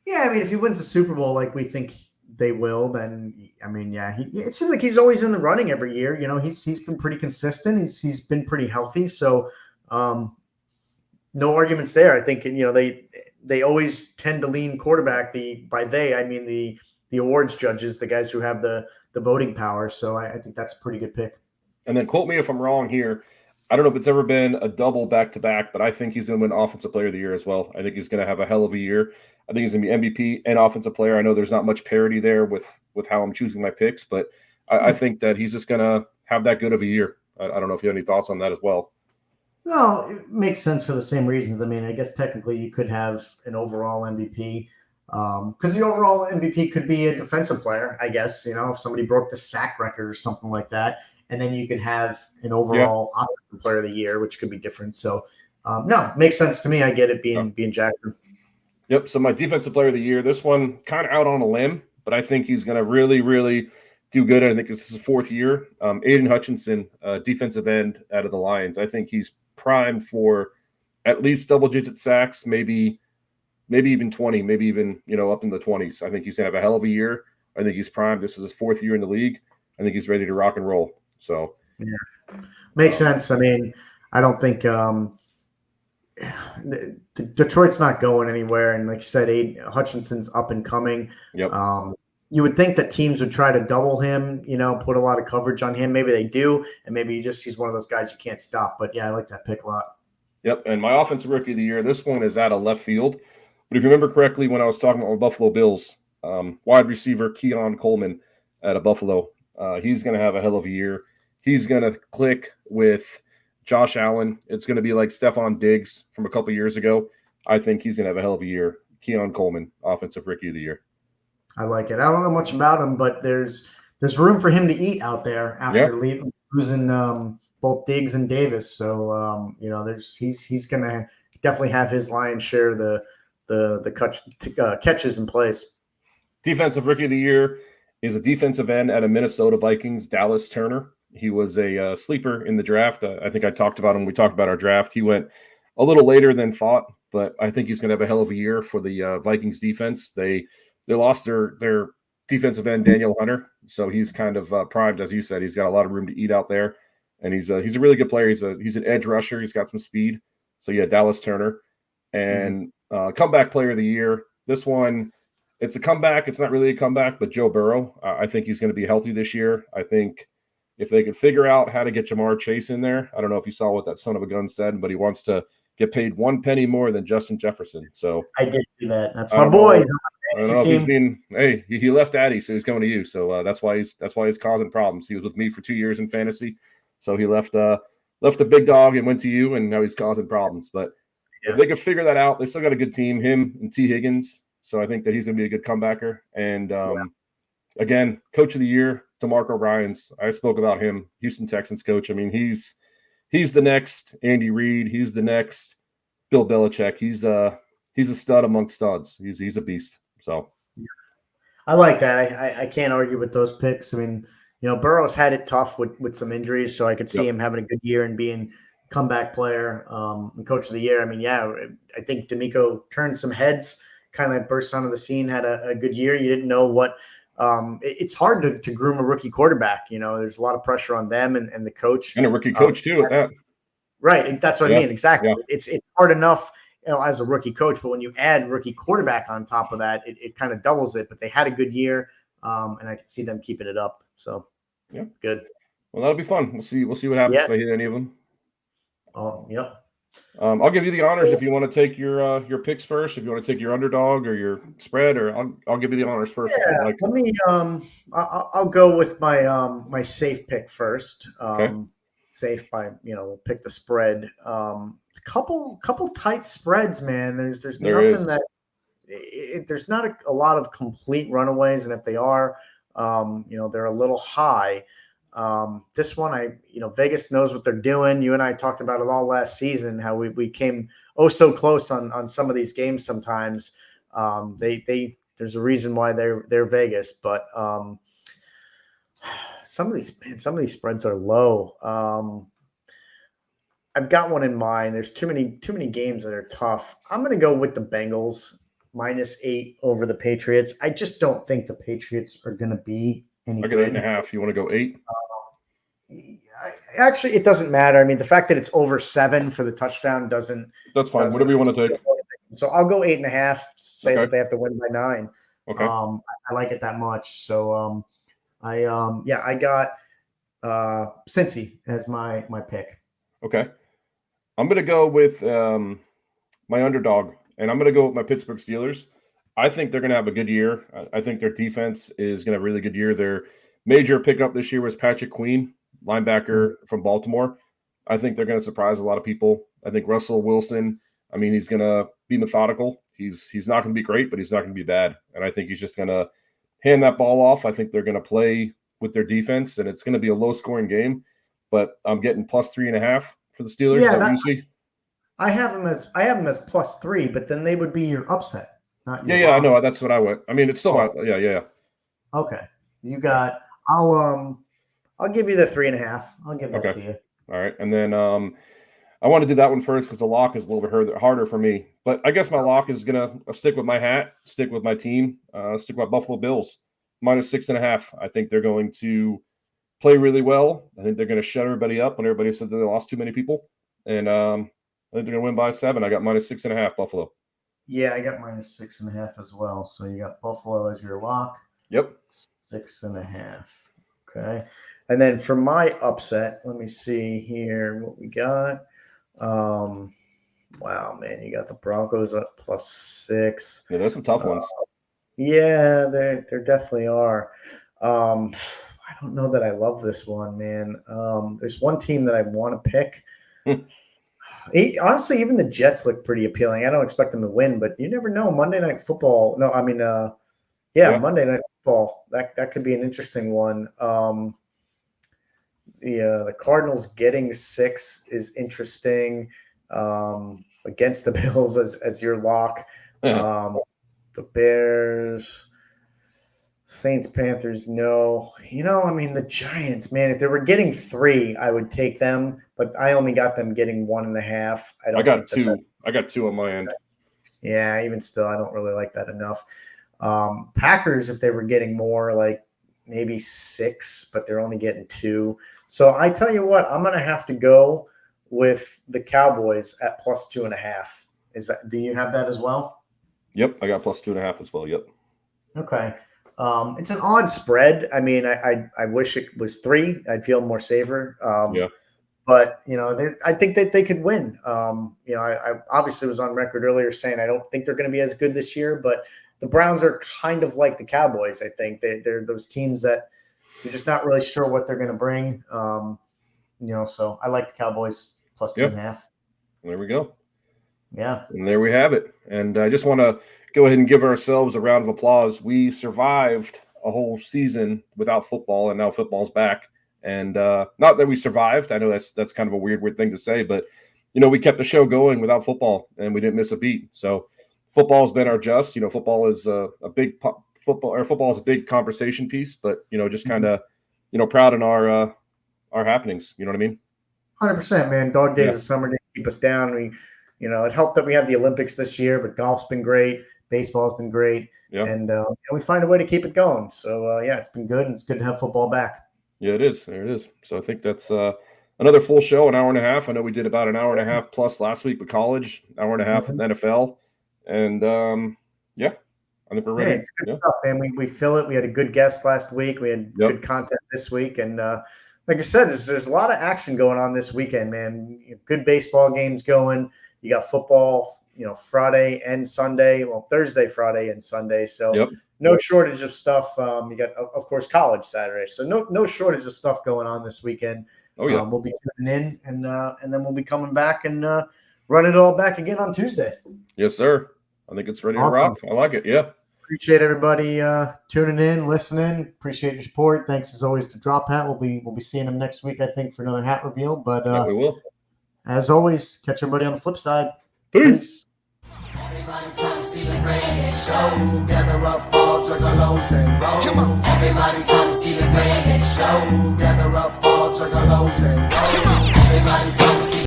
A: Yeah, I mean, if he wins the Super Bowl like we think they will, then it seems like he's always in the running every year. He's been pretty consistent. He's been pretty healthy. So no arguments there. I think they always tend to lean quarterback. By they, I mean the awards judges, the guys who have the voting power. So I think that's a pretty good pick.
B: And then quote me if I'm wrong here. I don't know if it's ever been a double back-to-back, but I think he's going to win Offensive Player of the Year as well. I think he's going to have a hell of a year. I think he's going to be MVP and Offensive Player. I know there's not much parity there with how I'm choosing my picks, but I think that he's just going to have that good of a year. I don't know if you have any thoughts on that as well.
A: No, it makes sense for the same reasons. I mean, I guess technically you could have an overall MVP because the overall MVP could be a defensive player, I guess, if somebody broke the sack record or something like that. And then you could have an overall offensive player of the year, which could be different. So No, makes sense to me. I get it being Jackson.
B: Yep. So my defensive player of the year, this one kind of out on a limb, but I think he's going to really, really do good. I think this is his fourth year. Aiden Hutchinson, defensive end out of the Lions. I think he's primed for at least double-digit sacks, maybe even 20, maybe even up in the 20s. I think he's going to have a hell of a year. I think he's primed. This is his fourth year in the league. I think he's ready to rock and roll. So
A: makes sense. I mean, I don't think Detroit's not going anywhere, and like you said, Aiden Hutchinson's up and coming.
B: Yep.
A: You would think that teams would try to double him, put a lot of coverage on him. Maybe they do, and maybe he's one of those guys you can't stop. But yeah, I like that pick a lot.
B: Yep. And my offensive rookie of the year, this one is out of left field. But if you remember correctly, when I was talking about Buffalo Bills, wide receiver Keon Coleman out of Buffalo, he's going to have a hell of a year. He's going to click with Josh Allen. It's going to be like Stephon Diggs from a couple years ago. I think he's going to have a hell of a year. Keon Coleman, offensive rookie of the year.
A: I like it. I don't know much about him, but there's room for him to eat out there after losing both Diggs and Davis. So he's going to definitely have his lion's share of the catches in place.
B: Defensive rookie of the year is a defensive end out of Minnesota Vikings, Dallas Turner. He was a sleeper in the draft. I think I talked about him when we talked about our draft. He went a little later than thought, but I think he's going to have a hell of a year for the Vikings defense. They lost their defensive end, Daniel Hunter, so he's kind of primed, as you said. He's got a lot of room to eat out there, and he's a really good player. He's an edge rusher. He's got some speed. So yeah, Dallas Turner. And comeback player of the year. This one, it's a comeback. It's not really a comeback, but Joe Burrow. I think he's going to be healthy this year. I think if they could figure out how to get Jamar Chase in there, I don't know if you saw what that son of a gun said, but he wants to get paid 1 penny more than Justin Jefferson. So
A: I did see that. That's my boy.
B: I don't know if he's being. Hey, he left Addy, so he's coming to you. So that's why he's causing problems. He was with me for 2 years in fantasy, so he left the big dog and went to you, and now he's causing problems. But if they could figure that out, they still got a good team. Him and T. Higgins. So I think that he's going to be a good comebacker. And again, coach of the year, DeMarco Ryans. I spoke about him, Houston Texans coach. I mean, he's the next Andy Reid. He's the next Bill Belichick. He's a stud amongst studs. He's a beast. So
A: I like that. I can't argue with those picks. I mean, Burrow's had it tough with some injuries, so I could see him having a good year and being comeback player and coach of the year. I mean, I think D'Amico turned some heads, kind of burst onto the scene, had a good year. You didn't know what it's hard to groom a rookie quarterback. There's a lot of pressure on them and the coach.
B: And a rookie coach too at that.
A: Right. That's what I mean. Exactly. Yeah. It's hard enough as a rookie coach, but when you add rookie quarterback on top of that, it kind of doubles it. But they had a good year, and I can see them keeping it up. So good.
B: Well, that'll be fun. We'll see what happens if I hit any of them.
A: Oh, yep.
B: I'll give you the honors if you want to take your picks first. If you want to take your underdog or your spread, or I'll give you the honors first.
A: Yeah, let me. I'll go with my safe pick first.
B: Okay.
A: Safe by we'll pick the spread. Couple tight spreads, man. There's nothing that there's not a lot of complete runaways, and if they are, they're a little high. This one, Vegas knows what they're doing. You and I talked about it all last season, how we came so close on some of these games sometimes. There's a reason why they're Vegas, but some of these spreads are low. I've got one in mind. There's too many games that are tough. I'm going to go with the Bengals -8 over the Patriots. I just don't think the Patriots are going to be any good.
B: I got 8.5. You want to go 8?
A: Actually, it doesn't matter. I mean, the fact that it's over 7 for the touchdown doesn't.
B: That's fine. Whatever you want to take.
A: So I'll go 8.5. Say that they have to win by 9.
B: Okay.
A: I like it that much. So I got Cincy as my pick.
B: Okay. I'm going to go with my underdog, and I'm going to go with my Pittsburgh Steelers. I think they're going to have a good year. I think their defense is going to have a really good year. Their major pickup this year was Patrick Queen, linebacker from Baltimore. I think they're going to surprise a lot of people. I think Russell Wilson, he's going to be methodical. He's not going to be great, but he's not going to be bad. And I think he's just going to hand that ball off. I think they're going to play with their defense, and it's going to be a low-scoring game. But I'm getting +3.5 for the Steelers.
A: Yeah,
B: what you see?
A: I have them as +3, but then they would be your upset, not your
B: Yeah, I
A: lock.
B: know. That's what I went. I mean, it's still yeah.
A: Okay, you got. I'll give you the 3.5. I'll give that to you.
B: All right, and then I want to do that one first because the lock is a little bit harder for me. But I guess my lock is gonna stick with my hat, stick with my team, stick with my Buffalo Bills -6.5. I think they're going to play really well. I think they're going to shut everybody up when everybody said that they lost too many people, and I think they're going to win by 7. I got -6.5 Buffalo.
A: Yeah, I got -6.5 as well. So you got Buffalo as your lock.
B: Yep.
A: 6.5. Okay. And then for my upset, let me see here what we got. Wow, man, you got the Broncos up +6.
B: Yeah, there's some tough ones.
A: Yeah, there definitely are. I don't know that I love this one, man. There's one team that I want to pick. Honestly, even the Jets look pretty appealing. I don't expect them to win, but you never know. Monday Night Football. No, I mean, Monday Night Football. That could be an interesting one. The Cardinals getting 6 is interesting against the Bills as your lock. The Bears, Saints, Panthers, no. I mean, the Giants, man, if they were getting 3, I would take them, but I only got them getting 1.5.
B: I got 2. I got 2 on my end.
A: Yeah, even still, I don't really like that enough. Packers, if they were getting more, like maybe 6, but they're only getting 2. So I tell you what, I'm going to have to go with the Cowboys at +2.5. Do you have that as well?
B: Yep, I got +2.5 as well. Yep.
A: Okay. It's an odd spread. I mean, I wish it was 3. I'd feel more safer.
B: Yeah.
A: But, I think that they could win. I obviously was on record earlier saying I don't think they're going to be as good this year, but the Browns are kind of like the Cowboys, I think. They're those teams that you're just not really sure what they're going to bring. So I like the Cowboys +2.5.
B: There we go.
A: Yeah.
B: And there we have it. And I just want to go ahead and give ourselves a round of applause. We survived a whole season without football, and now football's back. And not that we survived. I know that's kind of a weird thing to say, but, we kept the show going without football, and we didn't miss a beat. So football has been our just. Football is a big football is a big conversation piece, but, just kind of, proud in our happenings. You know what I mean?
A: 100%, man. Dog days of summer didn't keep us down. It helped that we had the Olympics this year, but golf's been great. Baseball's been great.
B: Yeah.
A: And we find a way to keep it going. So, it's been good, and it's good to have football back.
B: Yeah, it is. There it is. So I think that's another full show, an hour and a half. I know we did about an hour and a half plus last week with college, hour and a half with NFL. And, I think we're ready.
A: Hey, it's good stuff, man. We fill it. We had a good guest last week. We had good content this week. And like I said, there's a lot of action going on this weekend, man. Good baseball games going. You got football, Friday and Sunday. Well, Thursday, Friday, and Sunday. So no shortage of stuff. You got, of course, college Saturday. So no shortage of stuff going on this weekend.
B: Oh, yeah.
A: We'll be tuning in, and then we'll be coming back and run it all back again on Tuesday.
B: Yes, sir. I think it's ready to rock. I like it. Yeah.
A: Appreciate everybody tuning in, listening. Appreciate your support. Thanks as always to Drop Hat. We'll be seeing them next week, I think, for another hat reveal. But
B: we will.
A: As always, catch everybody on the flip side.
B: Peace.
E: Everybody come see the greatest show. Gather up all juggalos and roll. Everybody come see the greatest show.